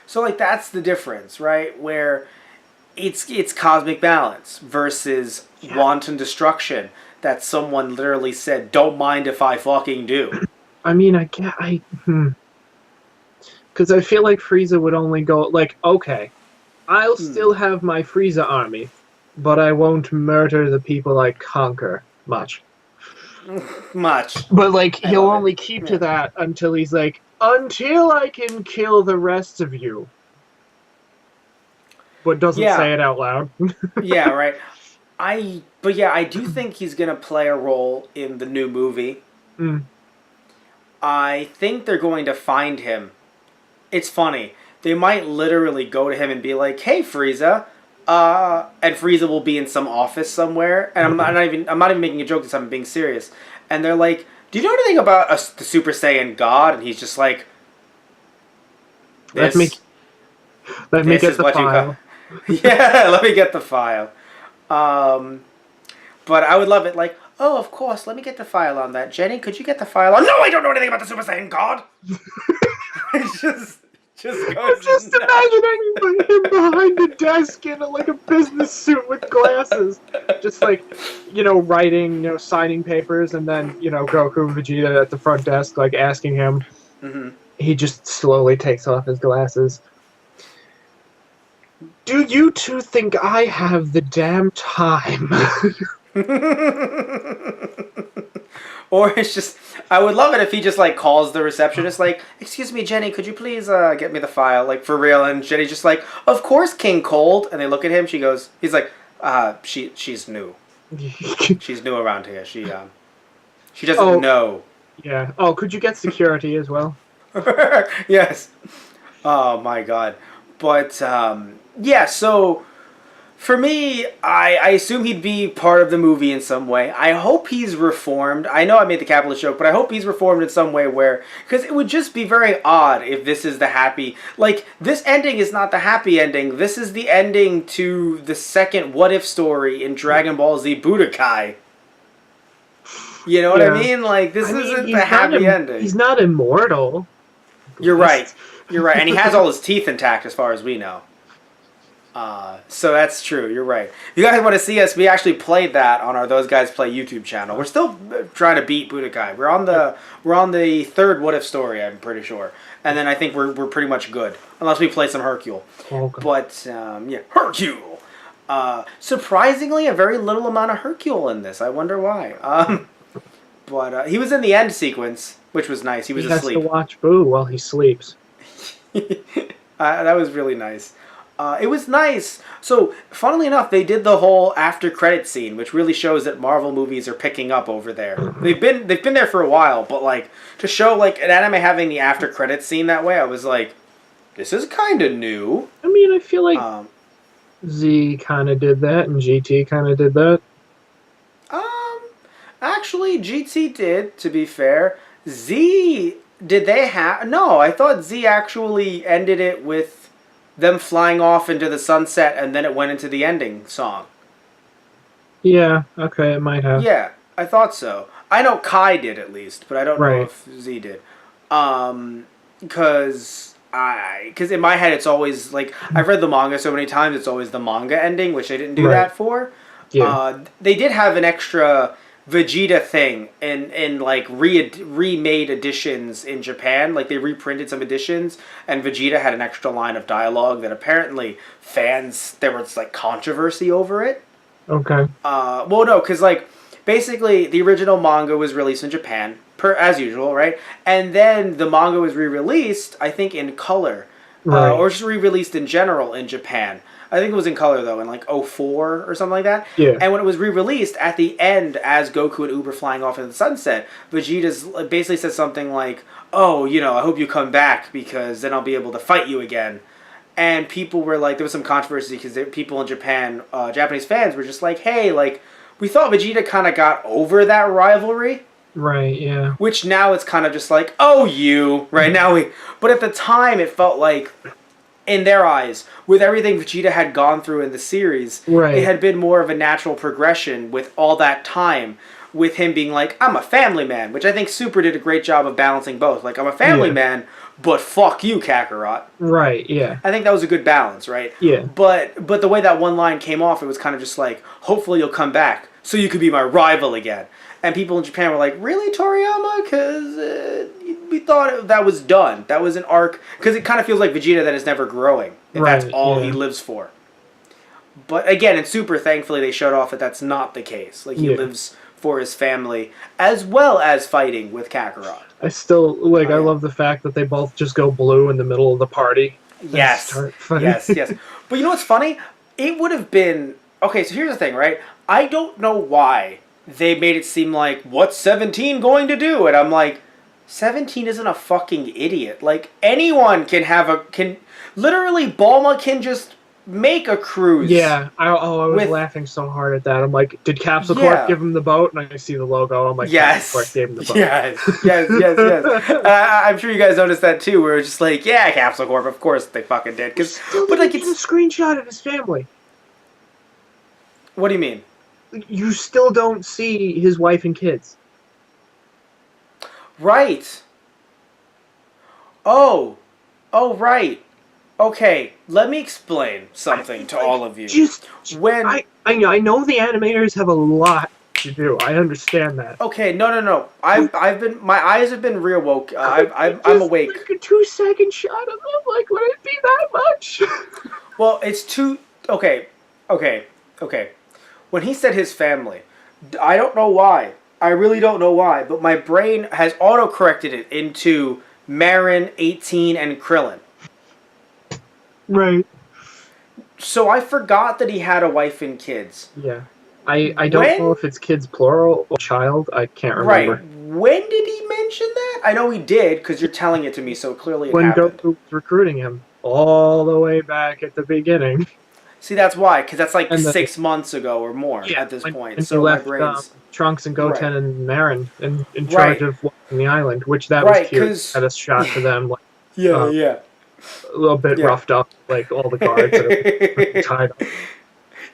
So like that's the difference, right? Where it's cosmic balance versus wanton destruction. That someone literally said, "Don't mind if I fucking do." I mean, because I feel like Frieza would only go like, okay, I'll still have my Frieza army, but I won't murder the people I conquer much. Much. But like, he'll love it. only keep to that until he's like, until I can kill the rest of you. But doesn't Yeah. say it out loud. Yeah, right. But yeah, I do think he's gonna play a role in the new movie. Mm. I think they're going to find him. It's funny. They might literally go to him and be like, "Hey, Frieza," and Frieza will be in some office somewhere. And I'm not even making a joke this time. I'm being serious. And they're like, "Do you know anything about the Super Saiyan God?" And he's just like, Let "This, me this get is the what you file. got." Yeah, let me get the file. But I would love it. Like, oh, of course, let me get the file on that. Jenny, could you get the file on? No, I don't know anything about the Super Saiyan God. It's just goes. I'm just nuts. imagining him behind the desk in like a business suit with glasses, just like, writing, signing papers, and then Goku and Vegeta at the front desk, like asking him. Mhm. He just slowly takes off his glasses. Do you two think I have the damn time? Or it's just, I would love it if he just like calls the receptionist like, "Excuse me, Jenny, could you please get me the file, like for real?" And Jenny's just like, "Of course, King Cold." And they look at him. He's like, she's new. She's new around here. She doesn't know." Yeah. Oh, could you get security as well? Yes. Oh my god. But yeah, so for me, I assume he'd be part of the movie in some way. I hope he's reformed. I know I made the capitalist joke, but I hope he's reformed in some way where, because it would just be very odd if this is the happy, like, this ending is not the happy ending. This is the ending to the second What If story in Dragon Ball Z Budokai. You know what I mean? Like, this isn't he's the not happy ending. He's not immortal. You're right. You're right. And he has all his teeth intact as far as we know. So that's true. You're right. If you guys want to see us, we actually played that on our Those Guys Play YouTube channel. We're still trying to beat Budokai. We're on the third What If story, I'm pretty sure. And then I think we're pretty much good. Unless we play some Hercule. Okay. But, yeah. Hercule! Surprisingly, a very little amount of Hercule in this. I wonder why. But he was in the end sequence, which was nice. He was He has asleep. to watch Boo while he sleeps. That was really nice. It was nice. So, funnily enough, they did the whole after credit scene, which really shows that Marvel movies are picking up over there. They've been there for a while, but like to show like an anime having the after credit scene that way, I was like, this is kind of new. I mean, I feel like Z kind of did that, and GT kind of did that. Actually, GT did. To be fair, Z did they have? No, I thought Z actually ended it with them flying off into the sunset, and then it went into the ending song. Yeah, okay, it might have. Yeah, I thought so. I know Kai did at least, but I don't know Right. if Z did. Because in my head it's always like I've read the manga so many times. It's always the manga ending, which they didn't do Right. that for. Yeah. They did have an extra Vegeta thing in like remade editions in Japan. Like they reprinted some editions, and Vegeta had an extra line of dialogue that apparently fans there was like controversy over it. Okay. Well, no, because like basically the original manga was released in Japan per as usual, right? And then the manga was re-released, I think, in color, Right. or just re-released in general in Japan. I think it was in color though, in like '04 or something like that. Yeah. And when it was re-released, at the end, as Goku and Uber flying off into the sunset, Vegeta's basically said something like, "Oh, you know, I hope you come back because then I'll be able to fight you again." And people were like, there was some controversy because people in Japan, Japanese fans were just like, "Hey, like, we thought Vegeta kind of got over that rivalry." Right. Yeah. Which now it's kind of just like, oh, you, right now we. But at the time, it felt like, in their eyes, with everything Vegeta had gone through in the series, Right. it had been more of a natural progression with all that time, with him being like, I'm a family man, which I think Super did a great job of balancing both. Like, I'm a family Yeah. man, but fuck you, Kakarot. Right. Yeah. I think that was a good balance, right? Yeah. But the way that one line came off, it was kind of just like, hopefully you'll come back so you could be my rival again. And people in Japan were like, really, Toriyama? Because we thought that was done. That was an arc. Because it kind of feels like Vegeta that is never growing. If that's Right, all he yeah. lives for. But again, in Super, thankfully, they showed off that that's not the case. Like, he Yeah. lives for his family, as well as fighting with Kakarot. I still like. Oh, I yeah. love the fact that they both just go blue in the middle of the party. and Yes. start fighting. Yes, yes. But you know what's funny? It would have been... Okay, so here's the thing, right? I don't know why they made it seem like, what's 17 going to do? And I'm like, 17 isn't a fucking idiot. Like, anyone can have a... Literally, Bulma can just make a cruise. Yeah. I was With- laughing so hard at that. I'm like, did Capsule Yeah. Corp give him the boat? And I see the logo. I'm like, Yes. Capsule Corp gave him the boat. Yes. I'm sure you guys noticed that too, where it's just like, yeah, Capsule Corp, of course they fucking did. But like, it's a it's... screenshot of his family. What do you mean? You still don't see his wife and kids. Right. Oh, right. Okay, let me explain something to all of you. Just When I know the animators have a lot to do. I understand that. okay, no. I've been my eyes have been reawoke. I'm Just, awake. Like a 2-second shot of them. Like, would it be that much? Well, it's too okay. When he said his family, I don't know why. I really don't know why, but my brain has auto-corrected it into Marin, 18, and Krillin. Right. So I forgot that he had a wife and kids. Yeah. I don't When- know if it's kids plural or child. I can't Right. remember. When did he mention that? I know he did, because you're telling it to me so clearly it When happened. Goku was recruiting him all the way back at the beginning. See, that's why, because that's like And the- 6 months ago or more at this point. And So he my left brain's... Trunks and Goten Right. and Marin in charge Right. of walking the island, which that Right, was cute. 'cause- Had a shot to them, like Yeah, Um, yeah. a little bit Yeah. roughed up, like all the guards that are tied up.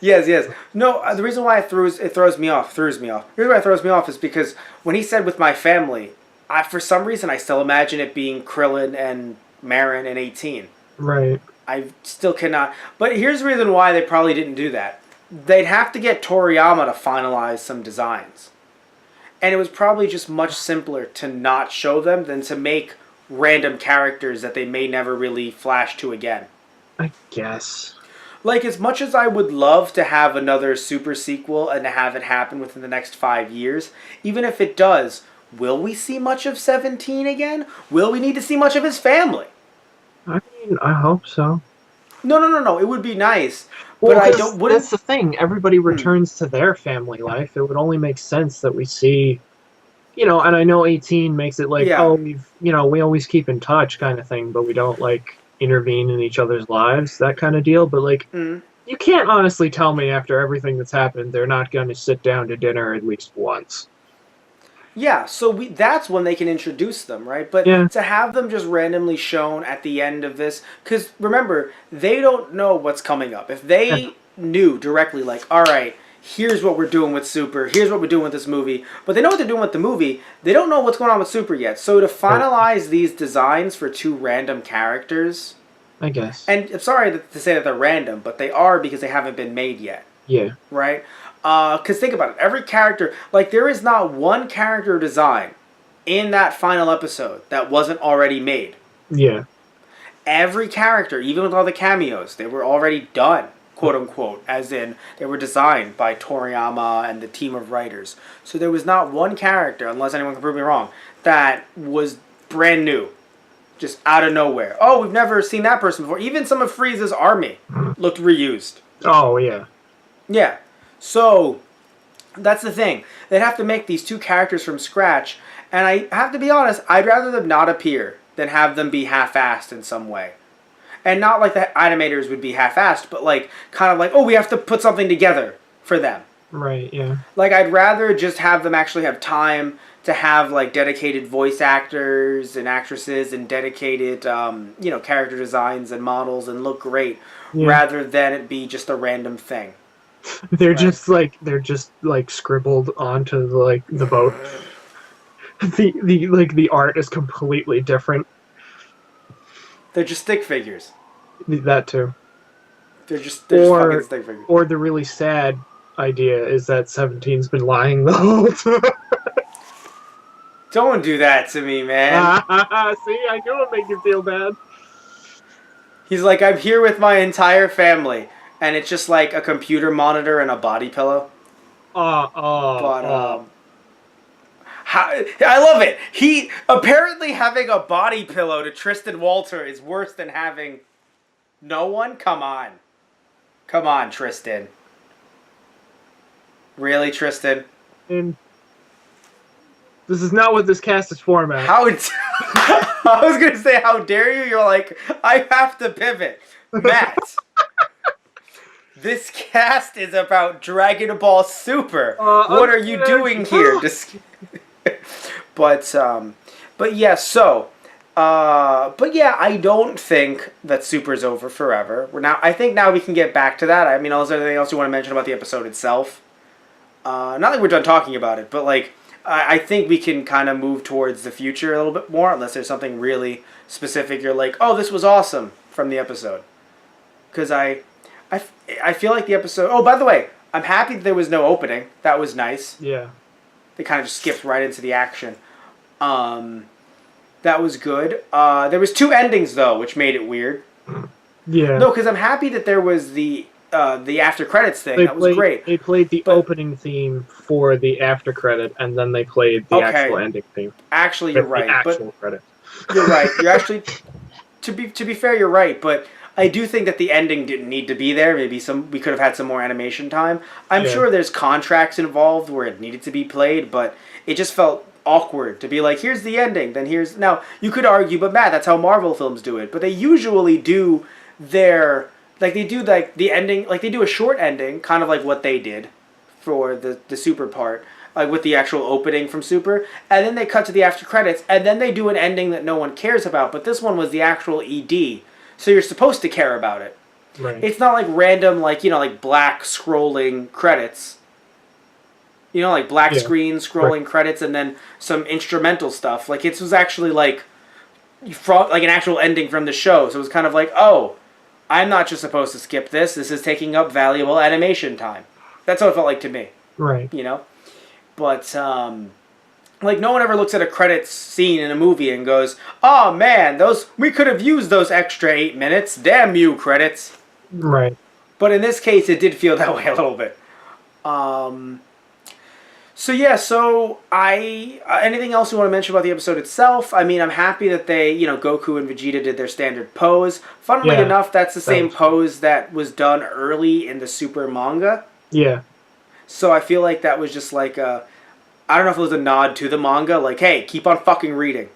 Yes. No, the reason why it throws me off. The reason why it throws me off is because when he said with my family, for some reason I still imagine it being Krillin and Marin and 18. Right. I still cannot. But here's the reason why they probably didn't do that. They'd have to get Toriyama to finalize some designs. And it was probably just much simpler to not show them than to make random characters that they may never really flash to again. I guess. Like, as much as I would love to have another Super sequel and to have it happen within the next 5 years, even if it does, will we see much of 17 again? Will we need to see much of his family? I mean, I hope so. No. It would be nice. Well, But I 'cause don't- wouldn't- that's the thing. Everybody returns to their family life. It would only make sense that we see, and I know 18 makes it like, Yeah. oh, we always keep in touch kind of thing, but we don't like intervene in each other's lives, that kind of deal. But like, Mm. you can't honestly tell me after everything that's happened, they're not going to sit down to dinner at least once. Yeah, so that's when they can introduce them, right? But Yeah. to have them just randomly shown at the end of this, because remember, they don't know what's coming up. If they knew directly, like, all right, here's what we're doing with Super, here's what we're doing with this movie, but they know what they're doing with the movie, they don't know what's going on with Super yet. So to finalize these designs for two random characters, I guess. and I'm sorry to say that they're random, but they are because they haven't been made yet. Yeah. right? Because think about it. Every character, like, there is not one character design in that final episode that wasn't already made. Yeah. Every character, even with all the cameos, they were already done, quote unquote, as in they were designed by Toriyama and the team of writers. So there was not one character, unless anyone can prove me wrong, that was brand new, just out of nowhere. Oh, we've never seen that person before. Even some of Frieza's army looked reused. Oh, yeah. Yeah. So that's the thing. They'd have to make these two characters from scratch, and I have to be honest, I'd rather them not appear than have them be half-assed in some way. And not like the animators would be half-assed, but like kind of like, oh, we have to put something together for them. Right, yeah. Like, I'd rather just have them actually have time to have like dedicated voice actors and actresses and dedicated character designs and models and look great, rather than it be just a random thing. They're just like scribbled onto the boat. The art is completely different. They're just stick figures. That too. They're just fucking stick figures. Or the really sad idea is that 17's been lying the whole time. Don't do that to me, man. See, I knew it would make you feel bad. He's like, I'm here with my entire family, and it's just like a computer monitor and a body pillow. I love it. He apparently having a body pillow to Tristan Walter is worse than having no one. Come on, Tristan. Really, Tristan? And this is not what this cast is for, man. I was gonna say, how dare you? You're like, I have to pivot, Matt. This cast is about Dragon Ball Super. What are you doing here? But yeah, I don't think that Super's over forever. I think now we can get back to that. I mean, is there anything else you want to mention about the episode itself? Not that we're done talking about it, but like, I think we can kind of move towards the future a little bit more, unless there's something really specific. You're like, oh, this was awesome from the episode. Because I feel like the episode... Oh, by the way, I'm happy that there was no opening. That was nice. Yeah. They kind of just skipped right into the action. That was good. There was 2 endings, though, which made it weird. Yeah. No, because I'm happy that there was the after credits thing. That was great. They played the opening theme for the after credit, and then they played the actual ending theme. Actually, you're right. The actual credit. You're right. You're actually... To be fair, you're right, but... I do think that the ending didn't need to be there. Maybe we could have had some more animation time. I'm sure there's contracts involved where it needed to be played, but it just felt awkward to be like, here's the ending, then here's... Now, you could argue, but Matt, that's how Marvel films do it. But they usually do their... Like, they do, like, the ending... Like, they do a short ending, kind of like what they did for the Super part. Like, with the actual opening from Super. And then they cut to the after credits, and then they do an ending that no one cares about. But this one was the actual ED. So you're supposed to care about it. Right. It's not like random, like black scrolling credits. Like black screen scrolling credits and then some instrumental stuff. Like, it was actually like an actual ending from the show. So it was kind of like, oh, I'm not just supposed to skip this. This is taking up valuable animation time. That's how it felt like to me. Right. But, like, no one ever looks at a credits scene in a movie and goes, oh, man, we could have used those extra 8 minutes. Damn you, credits. Right. But in this case, it did feel that way a little bit. Anything else you want to mention about the episode itself? I mean, I'm happy that they, Goku and Vegeta did their standard pose. Funnily enough, that's the same pose that was done early in the Super manga. Yeah. So I feel like that was just like I don't know if it was a nod to the manga, like, hey, keep on fucking reading,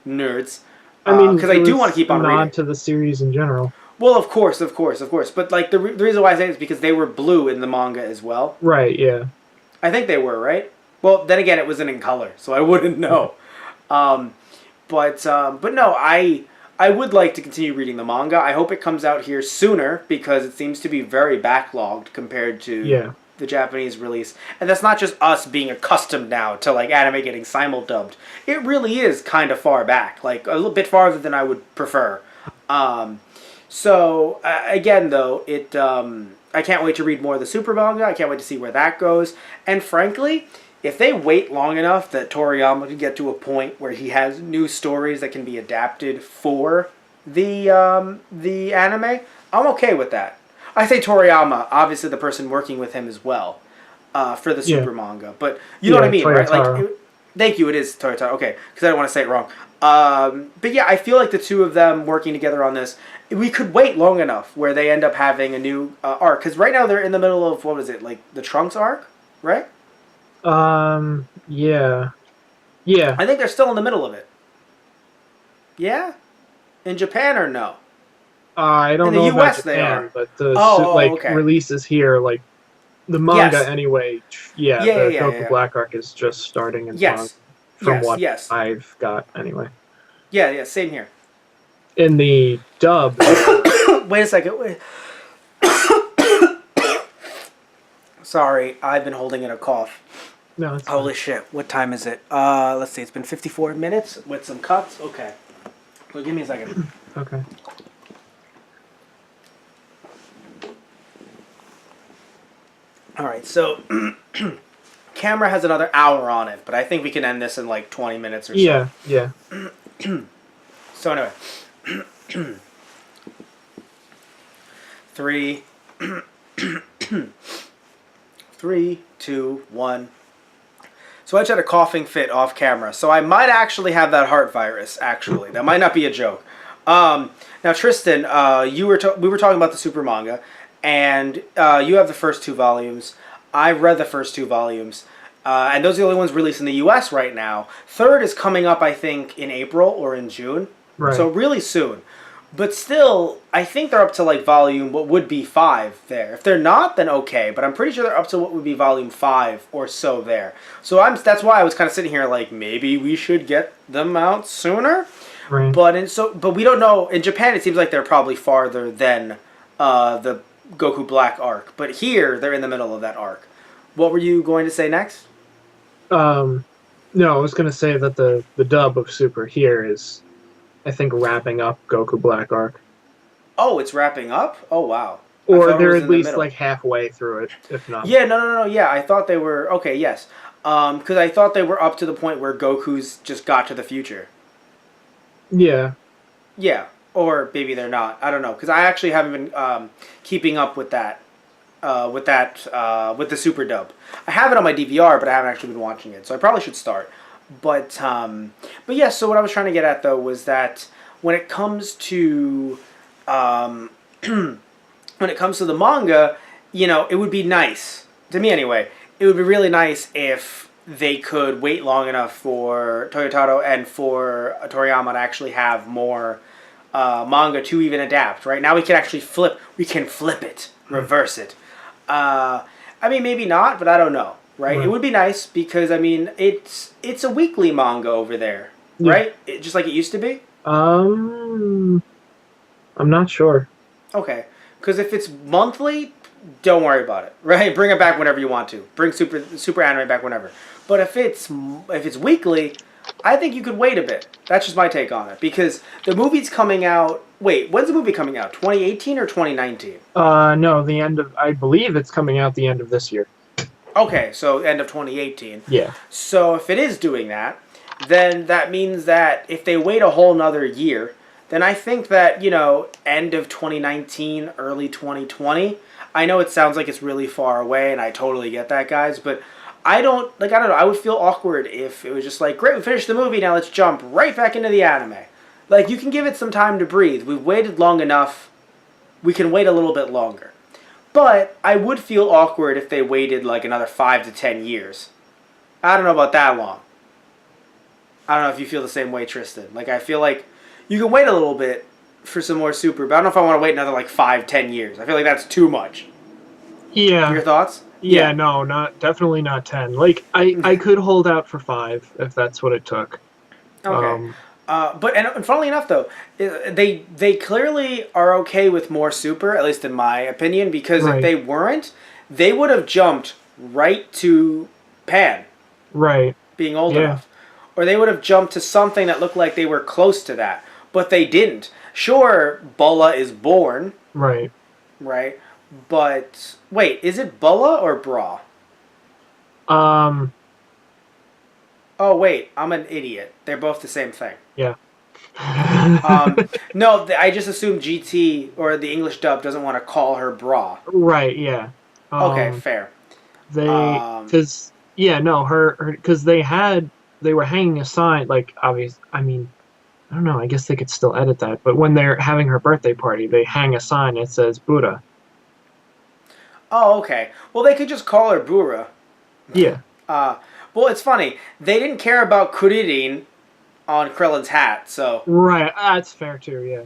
nerds. I mean, because I do want to keep on reading. Nod to the series in general. Well, of course. But, like, the reason why I say it is because they were blue in the manga as well. Right, yeah. I think they were, right? Well, then again, it wasn't in color, so I wouldn't know. But no, I would like to continue reading the manga. I hope it comes out here sooner, because it seems to be very backlogged compared to... the Japanese release. And that's not just us being accustomed now to like anime getting simuldubbed. It really is kind of far back, like a little bit farther than I would prefer. Again though, I can't wait to read more of the Super manga. I can't wait to see where that goes. And frankly, if they wait long enough that Toriyama can get to a point where he has new stories that can be adapted for the anime, I'm okay with that. I say Toriyama, obviously the person working with him as well, for the Super manga. But you know what I mean, right? Like, thank you. It is Toyotaro. Okay, because I don't want to say it wrong. But yeah, I feel like the two of them working together on this, we could wait long enough where they end up having a new arc. Because right now they're in the middle of, what was it, like the Trunks arc, right? Yeah. Yeah. I think they're still in the middle of it. Yeah? In Japan or no? I don't know about Japan, but the okay. releases here, like the manga anyway. Yeah, the Goku Black arc is just starting in manga, from what I've got anyway. Yeah, same here. In the dub. Wait a second. Wait. Sorry, I've been holding in a cough. No, it's Holy shit! What time is it? Let's see. It's been 54 minutes with some cuts. Okay. Well, give me a second. Okay. All right. So, camera has another hour on it, but I think we can end this in like 20 minutes or so. Yeah. So anyway, 3, 2, 1. So I just had a coughing fit off camera. So I might actually have that heart virus, actually. That might not be a joke. Now, Tristan, we were talking about the Super manga, and you have the first 2 volumes. I've read the first 2 volumes. And those are the only ones released in the U.S. right now. Third is coming up, I think, in April or in June. Right. So really soon. But still, I think they're up to like volume, what would be 5 there. If they're not, then okay. But I'm pretty sure they're up to what would be volume 5 or so there. So that's why I was kind of sitting here like, maybe we should get them out sooner. Right. But we don't know. In Japan, it seems like they're probably farther than the Goku Black arc. But here, they're in the middle of that arc. What were you going to say next? No, I was going to say that the dub of Super here is, I think, wrapping up Goku Black arc. Oh, it's wrapping up? Oh, wow. Or they're at least like halfway through it, if not. Yeah, no. Yeah, I thought they were... Okay, yes. Because I thought they were up to the point where Goku's just got to the future. Yeah. Yeah, or maybe they're not. I don't know. Because I actually haven't been keeping up with that. With the Super dub. I have it on my DVR, but I haven't actually been watching it. So I probably should start. But yeah, so what I was trying to get at, though, was that when it comes to the manga, you know, it would be nice, to me anyway, it would be really nice if they could wait long enough for Toyotaro and for Toriyama to actually have more manga to even adapt, right? Now we can actually flip it, reverse it. I mean, maybe not, but I don't know. Right? It would be nice because, I mean, it's a weekly manga over there, right? Just like it used to be? I'm not sure. Okay. Because if it's monthly, don't worry about it, right? Bring it back whenever you want to. Bring Super Anime back whenever. But if it's weekly, I think you could wait a bit. That's just my take on it. Because the movie's coming out... Wait, when's the movie coming out? 2018 or 2019? No, I believe it's coming out the end of this year. Okay, so end of 2018. Yeah. So if it is doing that, then that means that if they wait a whole nother year, then I think that, you know, end of 2019, early 2020, I know it sounds like it's really far away, and I totally get that, guys, but I don't know, I would feel awkward if it was just like, great, we finished the movie, now let's jump right back into the anime. Like, you can give it some time to breathe. We've waited long enough. We can wait a little bit longer. But I would feel awkward if they waited like another 5 to 10 years. I don't know about that long. I don't know if you feel the same way, Tristan. Like, I feel like you can wait a little bit for some more Super, but I don't know if I want to wait another like 5, 10 years. I feel like that's too much. Yeah. Your thoughts? Yeah, no, definitely not 10. Like, I could hold out for 5 if that's what it took. Okay. And funnily enough, though, they clearly are okay with more Super, at least in my opinion, because if they weren't, they would have jumped right to Pan. Right. Being old enough. Or they would have jumped to something that looked like they were close to that. But they didn't. Sure, Bulla is born. Right. Right? But wait, is it Bulla or Bra? Um, Oh wait, I'm an idiot. They're both the same thing. yeah. No, I just assumed GT or the English dub doesn't want to call her Bra. Right, yeah. Okay, fair. They, Um, because, yeah, no, because they were hanging a sign, like, obvious, I mean, I don't know, I guess they could still edit that, but when they're having her birthday party, they hang a sign that says Buddha. oh, okay. Well, they could just call her Bura. Yeah, Uh, well, it's funny. They didn't care about Kuririn on Krillin's hat, so right, that's fair too, yeah.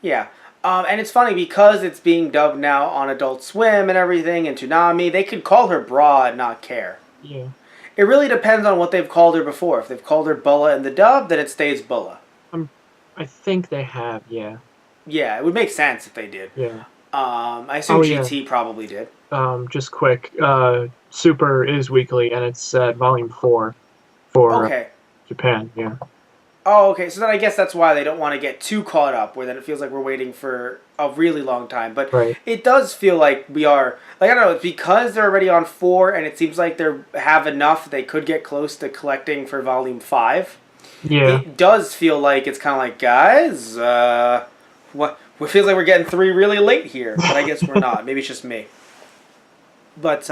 yeah. And it's funny because it's being dubbed now on Adult Swim and everything, and Toonami. They could call her Bra and not care. Yeah. It really depends on what they've called her before. If they've called her Bulla in the dub, then it stays Bulla. I think they have, yeah. Yeah, it would make sense if they did. Yeah. I assume Oh, yeah. GT probably did. Just quick, Super is weekly, and it's at volume 4 for Okay. Japan, yeah. Oh, okay. So then I guess that's why they don't want to get too caught up, where then it feels like we're waiting for a really long time. But Right. it does feel like we are, like, I don't know, it's because they're already on 4, and it seems like they have enough, they could get close to collecting for volume 5. Yeah. It does feel like it's kind of like, guys, what? It feels like we're getting 3 really late here, but I guess we're not. Maybe it's just me. But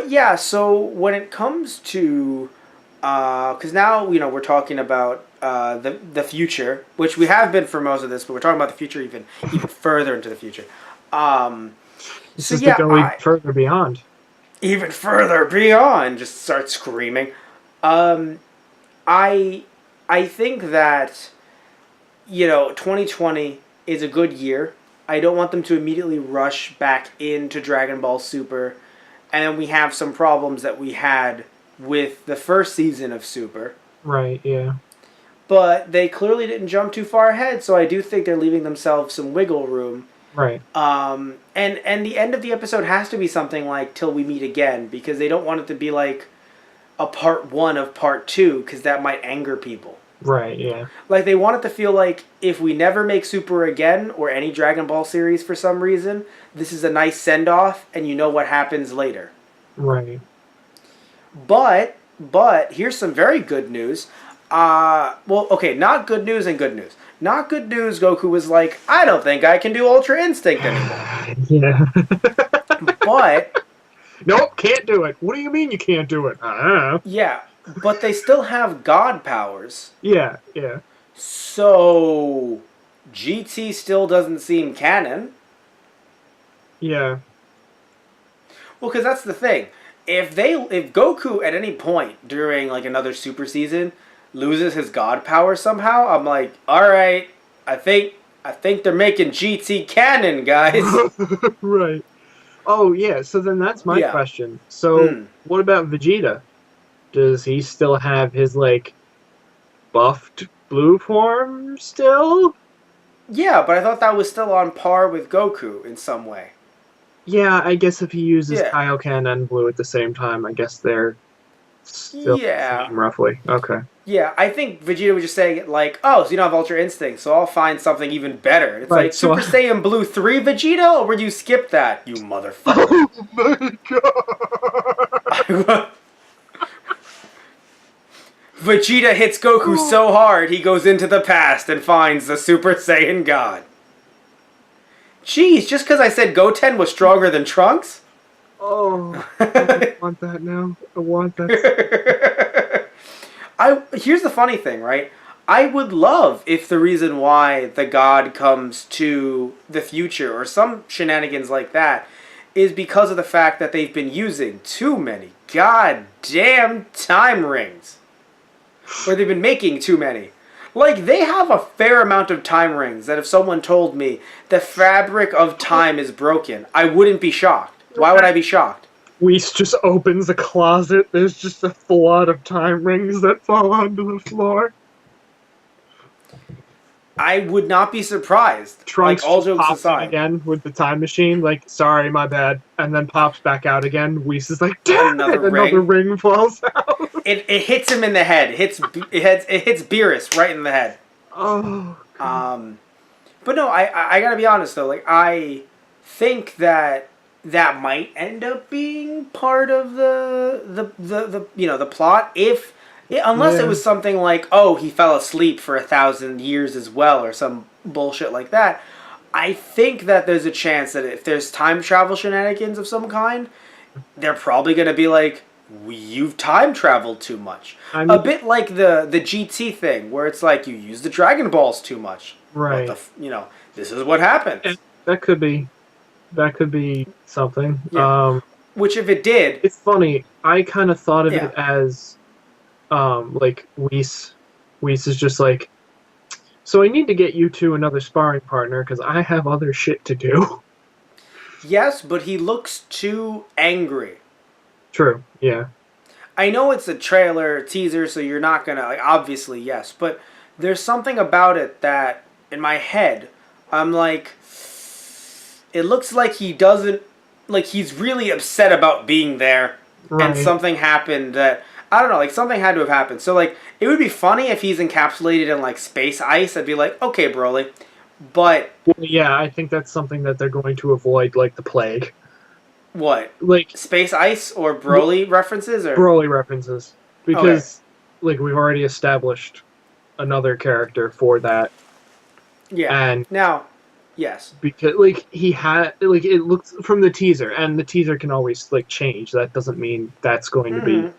yeah. So when it comes to, because now we're talking about the future, which we have been for most of this, but we're talking about the future even further into the future. This So is yeah, going further beyond. even further beyond, just start screaming. I think that 2020 is a good year. I don't want them to immediately rush back into Dragon Ball Super, and then we have some problems that we had with the first season of Super. Right, yeah. But they clearly didn't jump too far ahead, so I do think they're leaving themselves some wiggle room. Right. And the end of the episode has to be something like "Till we meet again," because they don't want it to be like a part 1 of part 2, because that might anger people. Right, yeah. Like, they want it to feel like if we never make Super again, or any Dragon Ball series for some reason, this is a nice send-off, and you know what happens later. Right. But here's some very good news. Well, okay, not good news and good news. Not good news, Goku was like, I don't think I can do Ultra Instinct anymore. Yeah. But... Nope, can't do it. What do you mean you can't do it? Yeah, but they still have God powers. Yeah, yeah. So... GT still doesn't seem canon. Yeah. Well, because that's the thing. If Goku at any point during like another Super season loses his God power somehow, I'm like, all right, I think they're making GT canon, guys. Right. Oh yeah. So then that's my question. So what about Vegeta? Does he still have his like buffed blue form still? Yeah, but I thought that was still on par with Goku in some way. Yeah, I guess if he uses Kaioken and Blue at the same time, I guess they're still the same, roughly. Okay. Yeah, I think Vegeta was just saying it like, oh, so you don't have Ultra Instinct, so I'll find something even better. It's right, like, Super Saiyan Blue 3 Vegeta, or would you skip that, you motherfucker? Oh my god! Vegeta hits Goku so hard, he goes into the past and finds the Super Saiyan God. Jeez, just because I said Goten was stronger than Trunks? Oh, I want that now. I want that. Here's the funny thing, right? I would love if the reason why the God comes to the future or some shenanigans like that is because of the fact that they've been using too many goddamn time rings. Or they've been making too many. Like, they have a fair amount of time rings that if someone told me the fabric of time is broken, I wouldn't be shocked. Why would I be shocked? Whis just opens a closet. There's just a flood of time rings that fall onto the floor. I would not be surprised. Trunks like, all jokes pops aside. in again with the time machine, like, sorry, my bad, and then pops back out again. Whis is like, damn it, another ring falls out. It hits him in the head. It hits Beerus right in the head. Oh. But no, I gotta be honest though. Like, I think that that might end up being part of the plot if unless it Yeah. was something like, oh, he fell asleep for 1,000 years as well, or some bullshit like that. I think that there's a chance that if there's time travel shenanigans of some kind, they're probably going to be like, you've time traveled too much. I mean, A bit like the GT thing, where it's like, you use the Dragon Balls too much. right. This is what happens. And that could be something. Yeah. Which, if it did, It's funny. I kind of thought of Yeah. it as, like Whis. Whis is just like, so I need to get you two another sparring partner because I have other shit to do. yes, but he looks too angry. True. Yeah. I know it's a trailer teaser, so you're not gonna like. Obviously, yes, but there's something about it that in my head, I'm like, it looks like he doesn't like he's really upset about being there, Right. and something happened that I don't know, like something had to have happened. So like, it would be funny if he's encapsulated in like space ice. I'd be like, okay, Broly, but Well, yeah, I think that's something that they're going to avoid, like the plague. what? Like Space ice or Broly references or Broly references, because like we've already established another character for that, yeah. and Now, yes. because like he had like it looks from the teaser, and the teaser can always like change. That doesn't mean that's going to be,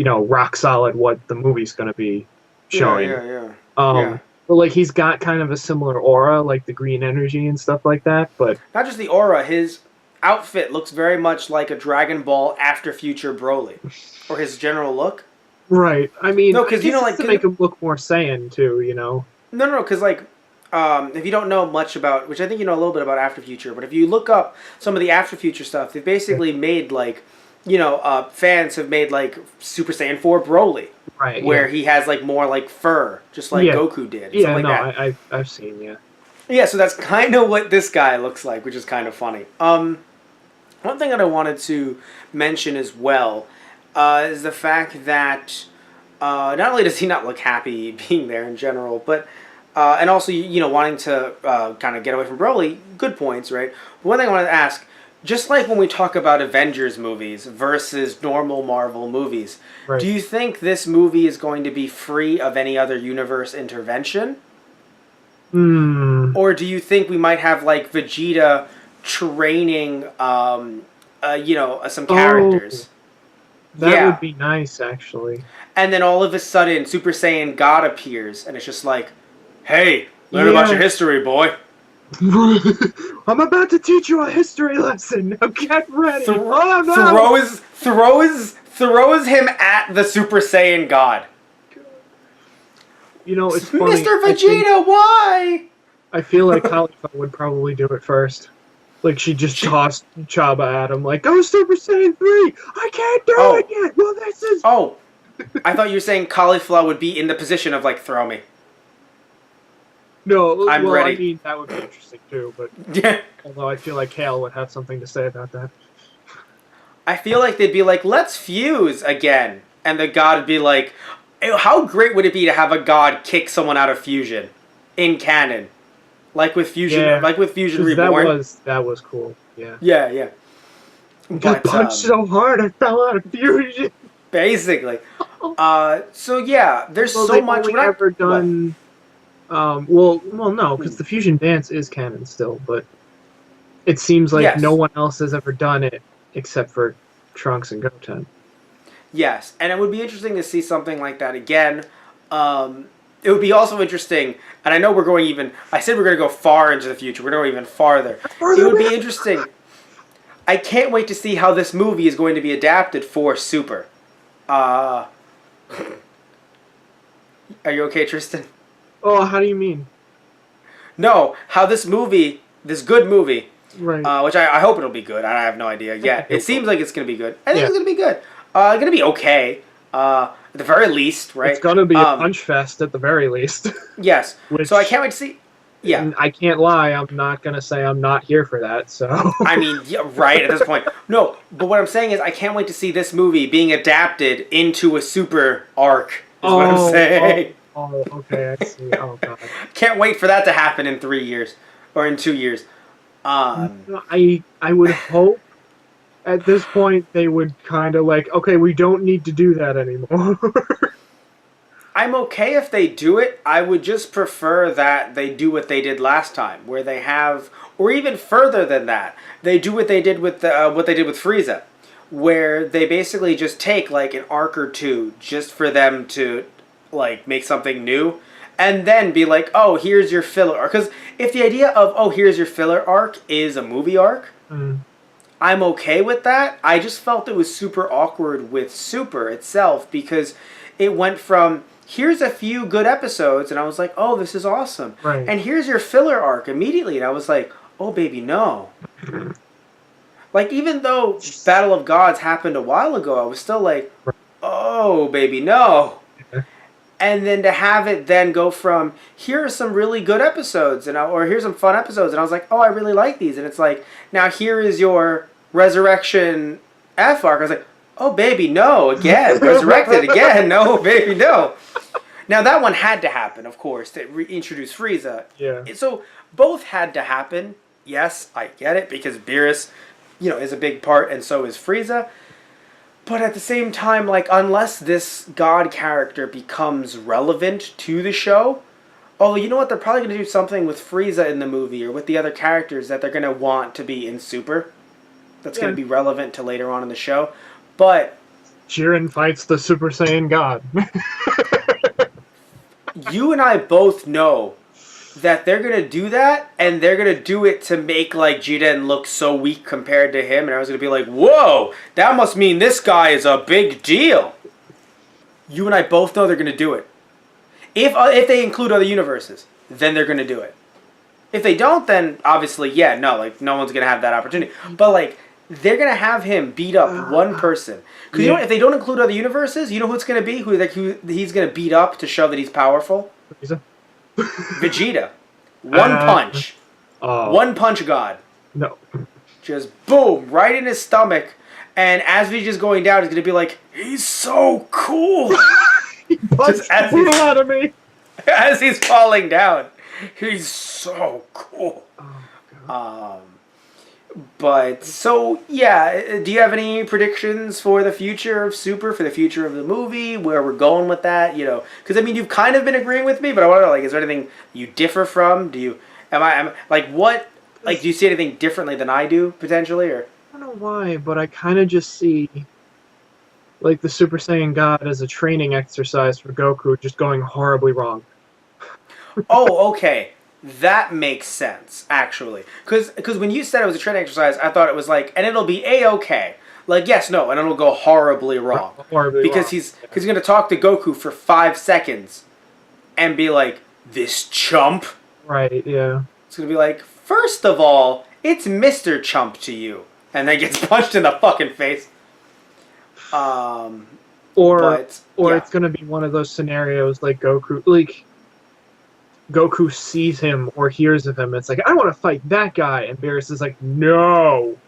rock solid what the movie's going to be showing. Yeah. But like he's got kind of a similar aura, like the green energy and stuff like that. But Not just the aura, his outfit looks very much like a Dragon Ball After Future Broly, or his general look. right, I mean, No, 'cause, I guess like, it's to make him look more Saiyan too. No, because like, if you don't know much about, which I think you know a little bit about After Future, but if you look up some of the After Future stuff, they've basically made like, fans have made like Super Saiyan 4 Broly, Right. where he has like more like fur, just like Yeah. Goku did. and Yeah, stuff like no, that. I've seen, yeah. Yeah, so that's kind of what this guy looks like, which is kind of funny. One thing that I wanted to mention as well is the fact that not only does he not look happy being there in general, but and also wanting to kind of get away from Broly. Good points, right? One thing I wanted to ask, just like when we talk about Avengers movies versus normal Marvel movies, Right. do you think this movie is going to be free of any other universe intervention? Hmm. Or do you think we might have like Vegeta training, some characters? That Yeah. would be nice, actually. And then all of a sudden, Super Saiyan God appears, and it's just like, hey, learn about Yeah. your history, boy. I'm about to teach you a history lesson. Now get ready. Oh no! Throws him at the Super Saiyan God. It's funny. Mr. Vegeta, why? I feel like Caulifla would probably do it first. Like she just tossed Chaba at him, like, "Go Super Saiyan 3! I can't do Oh. it yet. Well, this is." Oh, I thought you were saying Caulifla would be in the position of like, throw me. No, I'm well, ready. I mean, that would be interesting too. But Yeah. although I feel like Kale would have something to say about that. I feel like they'd be like, let's fuse again. And the god would be like, how great would it be to have a god kick someone out of fusion in canon? Like with Fusion, Yeah. Fusion 'Cause Reborn. that was cool. Yeah. Yeah. Got punched so hard I fell out of fusion. Basically. So yeah, there's Well, so they've much. only What I- ever done. Well, no, because the fusion dance is canon still, but it seems like Yes. no one else has ever done it except for Trunks and Goten. Yes, and it would be interesting to see something like that again. It would be also interesting, and I know we're going even. I said we're going to go far into the future. We're going to go even farther. It would be interesting. I can't wait to see how this movie is going to be adapted for Super. Are you okay, Tristan? Oh, how do you mean? No, how this movie, this good movie, Right. which I hope it'll be good. I have no idea yet. It seems like it's going to be good. I think Yeah. it's going to be good. Going to be okay. At the very least, right? It's gonna be a punch fest at the very least. Yes. Which- So I can't wait to see. Yeah. And I can't lie, I'm not gonna say I'm not here for that, so. I mean, yeah, right at this point. No, but what I'm saying is I can't wait to see this movie being adapted into a Super arc, is what I'm saying. Oh, okay, I see. Oh, God. Can't wait for that to happen in 3 years. Or in 2 years. I would hope at this point they would kind of like, okay, we don't need to do that anymore. I'm okay if they do it. I would just prefer that they do what they did last time, where they have, or even further than that, they do what they did with Frieza, where they basically just take like an arc or two just for them to like make something new, and then be like, oh, here's your filler arc. Because if the idea of oh, here's your filler arc is a movie arc, I'm okay with that. I just felt it was super awkward with Super itself because it went from here's a few good episodes, and I was like, oh, this is awesome. Right. And here's your filler arc immediately, and I was like, oh, baby, no. Like, even though Battle of Gods happened a while ago, I was still like, oh, baby, no. And then to have it then go from, here are some really good episodes, or here's some fun episodes, and I was like, oh, I really like these. And it's like, now here is your Resurrection F arc. I was like, oh, baby, no, again. Resurrected again. No, baby, no. Now, that one had to happen, of course, to reintroduce Frieza. Yeah. So, both had to happen. Yes, I get it, because Beerus, is a big part, and so is Frieza. But at the same time, like, unless this God character becomes relevant to the show, although, you know what, they're probably going to do something with Frieza in the movie, or with the other characters that they're going to want to be in Super. That's going to be relevant to later on in the show. But Jiren fights the Super Saiyan God. You and I both know that they're going to do that, and they're going to do it to make, like, Jiren look so weak compared to him, and I was going to be like, whoa, that must mean this guy is a big deal. You and I both know they're going to do it. If they include other universes, then they're going to do it. If they don't, then obviously, yeah, no, like, no one's going to have that opportunity. But, like, they're going to have him beat up one person. Because, you know what, if they don't include other universes, you know who it's going to be? Who he's going to beat up to show that he's powerful? Vegeta. One punch. One punch God. No. Just boom, right in his stomach. And as Vegeta's going down, he's going to be like, he's so cool. He punched the hell out of me. As he's falling down. He's so cool. But, so, yeah, do you have any predictions for the future of Super, for the future of the movie, where we're going with that, Because, I mean, you've kind of been agreeing with me, but I want to know, like, is there anything you differ from? Do you see anything differently than I do, potentially, or? I don't know why, but I kind of just see, like, the Super Saiyan God as a training exercise for Goku just going horribly wrong. Oh, okay. That makes sense, actually. Because when you said it was a training exercise, I thought it was like, and it'll be A-okay. Like, yes, no, and it'll go horribly wrong. Because he's going to talk to Goku for 5 seconds and be like, this chump? Right, yeah. It's going to be like, first of all, it's Mr. Chump to you. And then gets punched in the fucking face. Or it's going to be one of those scenarios like Goku sees him or hears of him. It's like, I want to fight that guy. And Beerus is like, no,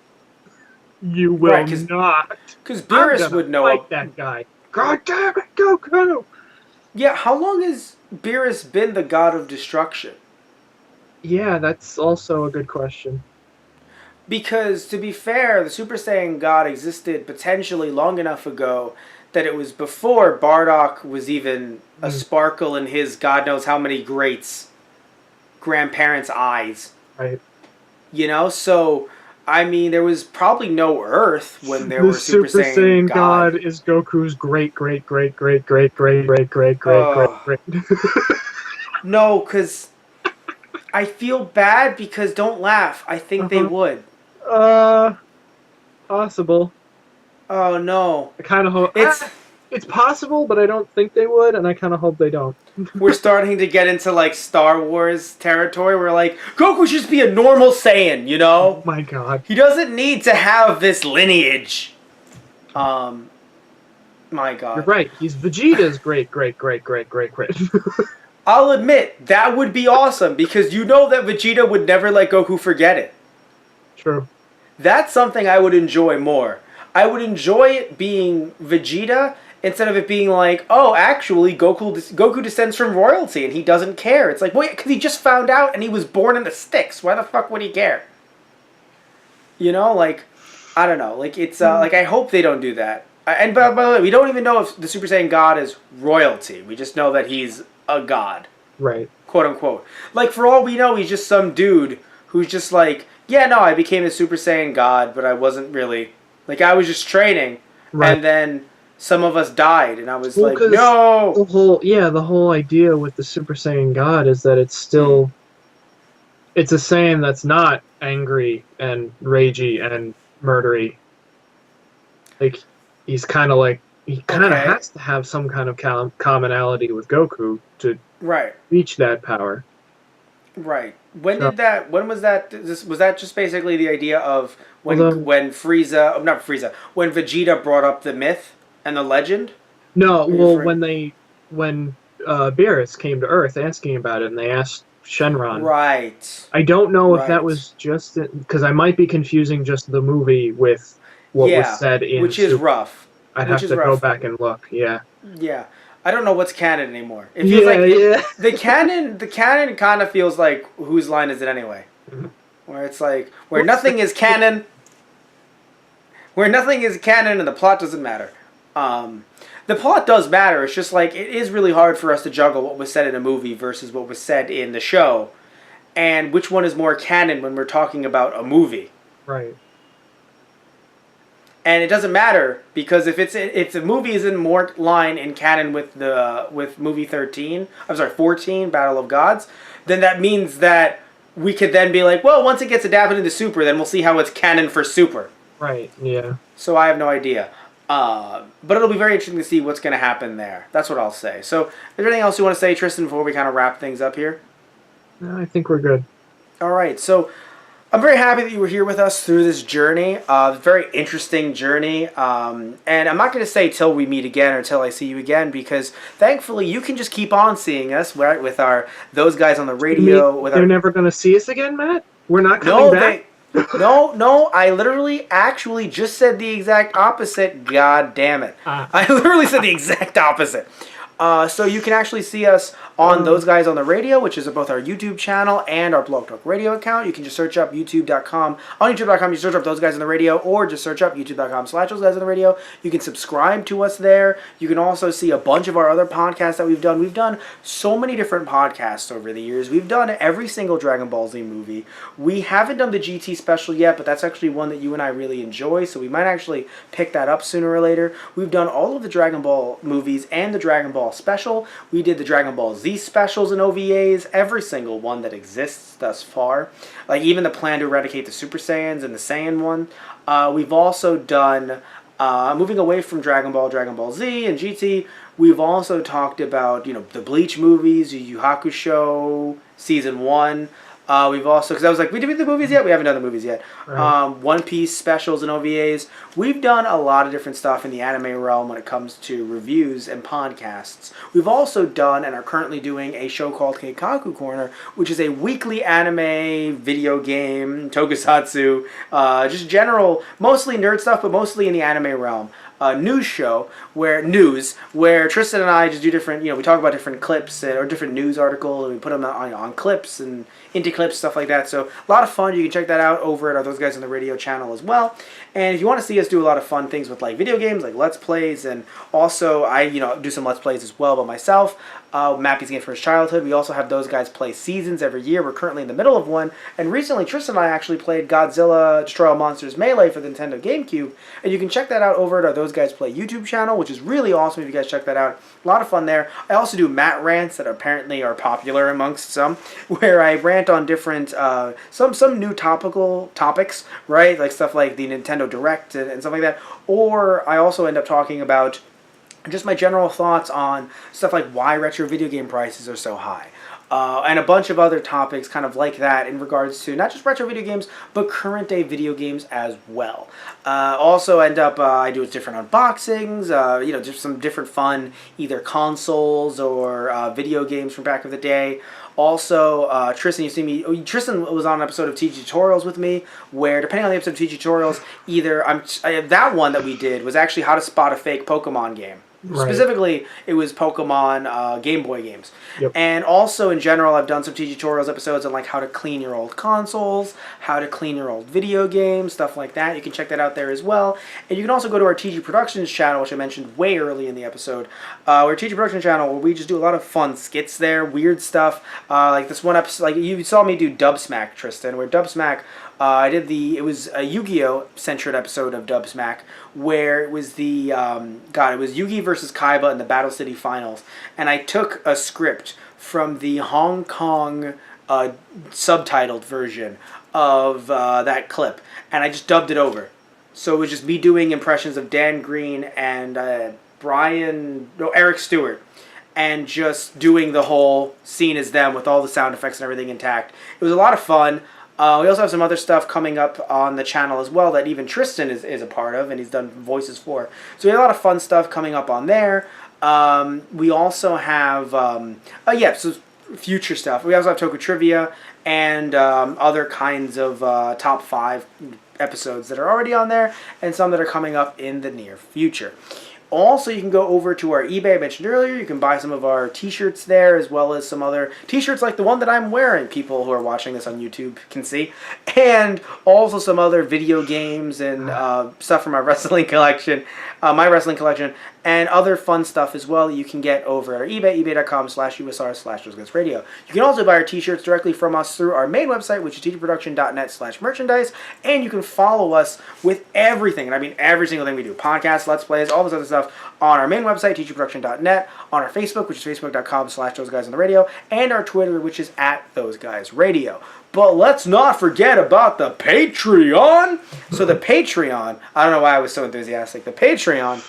you will not. Because Beerus would know. Fight that guy. God damn it, Goku! Yeah, how long has Beerus been the god of destruction? Yeah, that's also a good question. Because, to be fair, the Super Saiyan God existed potentially long enough ago that it was before Bardock was even a sparkle in his God knows how many greats grandparents' eyes. Right. So, I mean, there was probably no Earth when there were Super Saiyan God is Goku's great. No, because I feel bad because don't laugh. I think they would. Possible. Oh no! I kind of hope it's possible, but I don't think they would, and I kind of hope they don't. We're starting to get into like Star Wars territory. Where like Goku should just be a normal Saiyan, Oh my god! He doesn't need to have this lineage. My god! You're right. He's Vegeta's great. I'll admit that would be awesome because you know that Vegeta would never let Goku forget it. True. That's something I would enjoy more. I would enjoy it being Vegeta instead of it being like, oh, actually, Goku descends from royalty and he doesn't care. It's like, well, because he just found out and he was born in the sticks. Why the fuck would he care? You know, like, I don't know. Like, it's, like, I hope they don't do that. And by the way, we don't even know if the Super Saiyan God is royalty. We just know that he's a god. Right. Quote unquote. Like, for all we know, he's just some dude who's just like, yeah, no, I became the Super Saiyan God, but I wasn't really. Like, I was just training. Right. And then some of us died, and I was Well, like, 'cause no! the whole idea with the Super Saiyan God is that it's still. It's a Saiyan that's not angry and ragey and murdery. Like, he's kind of like. He kind of Okay. has to have some kind of commonality with Goku to Right. reach that power. Right. When So- did that? When was that? Was that just basically the idea of when Although- when Frieza, not Frieza, when Vegeta brought up the myth and the legend? No, you well, referring- when Beerus came to Earth asking about it, and they asked Shenron. Right. I don't know if that Right. was just because I might be confusing just the movie with what Yeah, was said in. Which is Super- rough. I'd which have is to go rough. back and look. Yeah. Yeah. I don't know what's canon anymore. It feels like the canon kind of feels like whose line is it anyway? Mhm. Where it's like where nothing is canon. Where nothing is canon and the plot doesn't matter. The plot does matter. It's just like it is really hard for us to juggle what was said in a movie versus what was said in the show, and which one is more canon when we're talking about a movie. Right. And it doesn't matter because if the movie is in more line in canon with movie 14, Battle of Gods, then that means that we could then be like, well, once it gets adapted into Super, then we'll see how it's canon for Super. Right. Yeah. So I have no idea. But it'll be very interesting to see what's going to happen there. That's what I'll say. So, is there anything else you want to say, Tristan, before we kind of wrap things up here? No, I think we're good. All right. So, I'm very happy that you were here with us through this journey. Very interesting journey. And I'm not going to say till we meet again or till I see you again because thankfully you can just keep on seeing us, right? With those guys on the radio. They're never going to see us again, Matt? We're not coming back? No, I literally actually just said the exact opposite. God damn it. I literally said the exact opposite. So you can actually see us on Those Guys on the Radio, which is both our YouTube channel and our Blog Talk Radio account. You can just search up youtube.com. On youtube.com, you search up Those Guys on the Radio, or just search up youtube.com/Those Guys on the Radio. You can subscribe to us there. You can also see a bunch of our other podcasts that we've done. We've done so many different podcasts over the years. We've done every single Dragon Ball Z movie. We haven't done the GT special yet, but that's actually one that you and I really enjoy, so we might actually pick that up sooner or later. We've done all of the Dragon Ball movies and the Dragon Ball special. We did the Dragon Ball Z specials and OVAs, every single one that exists thus far. Like even the plan to eradicate the Super Saiyans and the Saiyan one. We've also done, moving away from Dragon Ball Z and GT, we've also talked about, the Bleach movies, Yu Yu Hakusho, Season 1. We've also, because I was like, did we do the movies yet? We haven't done the movies yet. Right. One Piece specials and OVAs. We've done a lot of different stuff in the anime realm when it comes to reviews and podcasts. We've also done and are currently doing a show called Keikaku Corner, which is a weekly anime, video game, tokusatsu, just general, mostly nerd stuff, but mostly in the anime realm. News show where Tristan and I just do different, we talk about different clips or different news articles, and we put them on clips and into clips, stuff like that. So a lot of fun. You can check that out over at Those Guys on the Radio channel as well. And if you want to see us do a lot of fun things with like video games, like Let's Plays, and also I do some Let's Plays as well by myself. Mappy's Game for His Childhood. We also have Those Guys play seasons every year. We're currently in the middle of one. And recently, Tristan and I actually played Godzilla Destroy All Monsters Melee for the Nintendo GameCube. And you can check that out over at our Those Guys Play YouTube channel, which is really awesome if you guys check that out. A lot of fun there. I also do Matt rants that apparently are popular amongst some, where I rant on different, some new topics, right? Like stuff like the Nintendo Direct and stuff like that. Or I also end up talking about just my general thoughts on stuff like why retro video game prices are so high. And a bunch of other topics kind of like that in regards to not just retro video games, but current day video games as well. Also end up, I do different unboxings, just some different fun, either consoles or video games from back of the day. Also, Tristan, Tristan was on an episode of TG Tutorials with me, where depending on the episode of TG Tutorials, either that one that we did was actually how to spot a fake Pokemon game. Right. Specifically, it was Pokemon Game Boy games. Yep. And also, in general, I've done some tutorials episodes on like how to clean your old consoles, how to clean your old video games, stuff like that. You can check that out there as well. And you can also go to our TG Productions channel, which I mentioned way early in the episode. Our TG Productions channel, where we just do a lot of fun skits there, weird stuff. Like this one episode, like you saw me do Dub Smack, Tristan, where Dub Smack, it was a Yu-Gi-Oh! Centered episode of Dub Smack, where it was the, it was Yugi versus Kaiba in the Battle City Finals. And I took a script from the Hong Kong subtitled version of that clip, and I just dubbed it over. So it was just me doing impressions of Dan Green and Eric Stewart, and just doing the whole scene as them with all the sound effects and everything intact. It was a lot of fun. We also have some other stuff coming up on the channel as well that even Tristan is a part of, and he's done voices for. So we have a lot of fun stuff coming up on there. We also have, so future stuff. We also have Toku Trivia and other kinds of top 5 episodes that are already on there, and some that are coming up in the near future. Also, you can go over to our eBay I mentioned earlier. You can buy some of our t-shirts there, as well as some other t-shirts like the one that I'm wearing. People who are watching this on YouTube can see. And also some other video games and stuff from our wrestling collection, my wrestling collection, and other fun stuff as well that you can get over at our eBay, ebay.com/USR/Radio. You can also buy our t-shirts directly from us through our main website, which is tgproduction.net/merchandise, and you can follow us with everything, and I mean every single thing we do, podcasts, let's plays, all this other stuff, on our main website, tgproduction.net, on our Facebook, which is facebook.com/thoseguysontheradio, and our Twitter, which is @thoseguysradio. But let's not forget about the Patreon. So the Patreon, I don't know why I was so enthusiastic, the Patreon,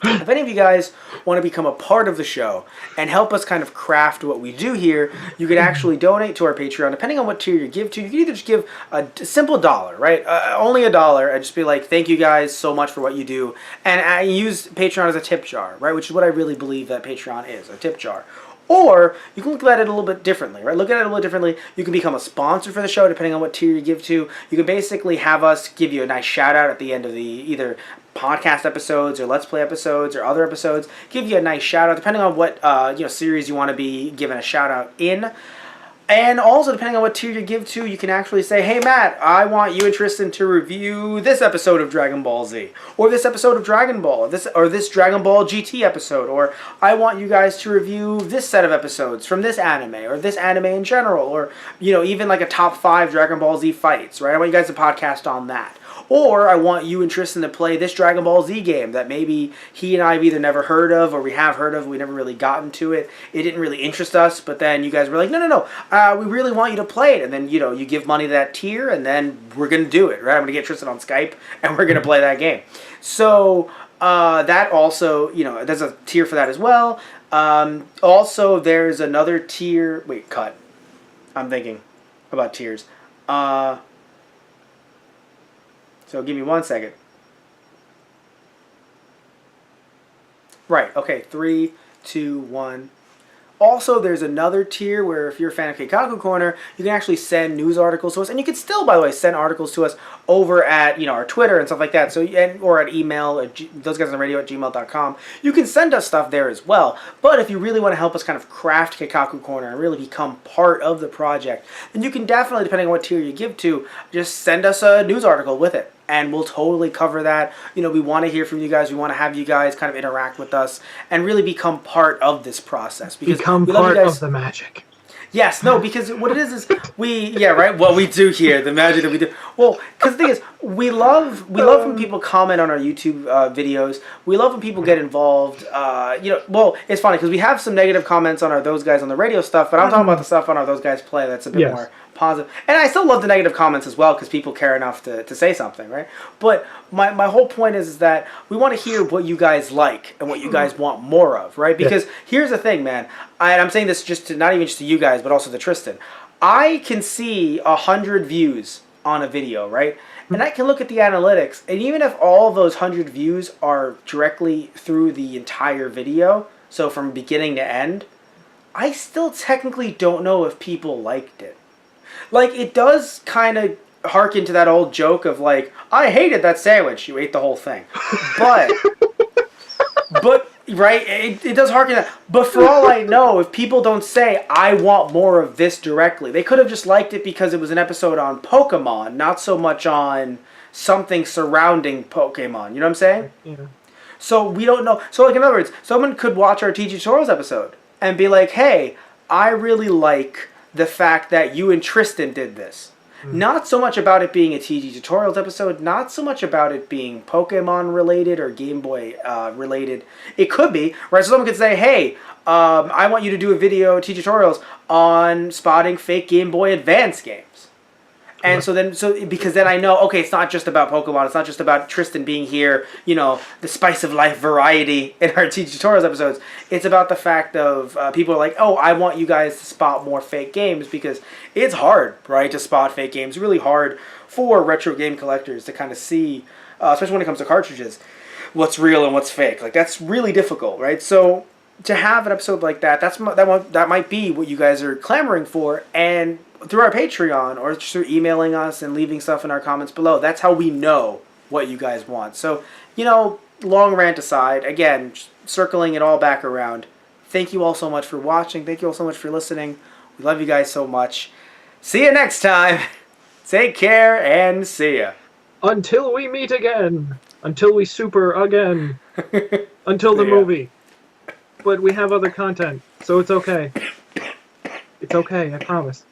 if any of you guys want to become a part of the show and help us kind of craft what we do here, you can actually donate to our Patreon. Depending on what tier you give to, you can either just give a simple $1, right? Only $1, and just be like, thank you guys so much for what you do. And I use Patreon as a tip jar, right? Which is what I really believe that Patreon is, a tip jar. Or you can look at it a little bit differently, right? Look at it a little differently. You can become a sponsor for the show depending on what tier you give to. You can basically have us give you a nice shout out at the end of the either podcast episodes or let's play episodes or other episodes. Give you a nice shout out depending on what series you want to be given a shout out in. And also, depending on what tier you give to, you can actually say, hey, Matt, I want you and Tristan to review this episode of Dragon Ball Z, or this episode of Dragon Ball, or this Dragon Ball GT episode, or I want you guys to review this set of episodes from this anime, or this anime in general, or, even like a top 5 Dragon Ball Z fights, right? I want you guys to podcast on that. Or I want you and Tristan to play this Dragon Ball Z game that maybe he and I have either never heard of or we have heard of. We never really gotten to it. It didn't really interest us, but then you guys were like, no, we really want you to play it. And then, you give money to that tier, and then we're going to do it, right? I'm going to get Tristan on Skype, and we're going to play that game. So that also, there's a tier for that as well. Also, there's another tier. Wait, cut. I'm thinking about tiers. So give me 1 second. Right, okay, 3, 2, 1. Also, there's another tier where if you're a fan of Keikaku Corner, you can actually send news articles to us. And you can still, by the way, send articles to us over at, our Twitter and stuff like that. So, or at email, at thoseguysontheradio@gmail.com. You can send us stuff there as well. But if you really want to help us kind of craft Keikaku Corner and really become part of the project, then you can definitely, depending on what tier you give to, just send us a news article with it. And we'll totally cover that. We want to hear from you guys. We want to have you guys kind of interact with us and really become part of this process. Because become part of the magic. Yes, no, because what it is what we do here, the magic that we do. Well, because the thing is, we love when people comment on our YouTube videos. We love when people get involved. It's funny because we have some negative comments on our Those Guys on the Radio stuff, but I'm talking about the stuff on our Those Guys Play that's a bit more positive. And I still love the negative comments as well because people care enough to say something, right? But my whole point is that we want to hear what you guys like and what you guys want more of, right? Because here's the thing, man. And I'm saying this not even just to you guys, but also to Tristan. I can see 100 views on a video, right? And I can look at the analytics, and even if all those 100 views are directly through the entire video, so from beginning to end, I still technically don't know if people liked it. Like, it does kind of harken to that old joke of, like, I hated that sandwich. You ate the whole thing. But But right, it does harken that. But for all I know, if people don't say I want more of this directly, they could have just liked it because it was an episode on Pokemon, not so much on something surrounding Pokemon. You know what I'm saying? Yeah. So we don't know. So like in other words, someone could watch our TG Tutorials episode and be like, "Hey, I really like the fact that you and Tristan did this." Not so much about it being a TG Tutorials episode, not so much about it being Pokemon related or Game Boy related. It could be, right? So someone could say, hey, I want you to do a video TG Tutorials on spotting fake Game Boy Advance games. And because then I know, okay, it's not just about Pokemon, it's not just about Tristan being here, you know, the spice of life variety in our TG Tutorials episodes. It's about the fact of people are like, oh, I want you guys to spot more fake games because it's hard, right, to spot fake games. It's really hard for retro game collectors to kind of see, especially when it comes to cartridges, what's real and what's fake. Like, that's really difficult, right? So to have an episode like that, that might be what you guys are clamoring for, and through our Patreon or just through emailing us and leaving stuff in our comments below, that's how we know what you guys want. So, you know, long rant aside, again, circling it all back around, thank you all so much for watching. Thank you all so much for listening. We love you guys so much. See you next time. Take care and see ya. Until we meet again. Until we super again. Until the movie. But we have other content, so it's okay. It's okay, I promise.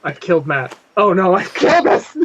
I've killed Matt. Oh no, I've killed us!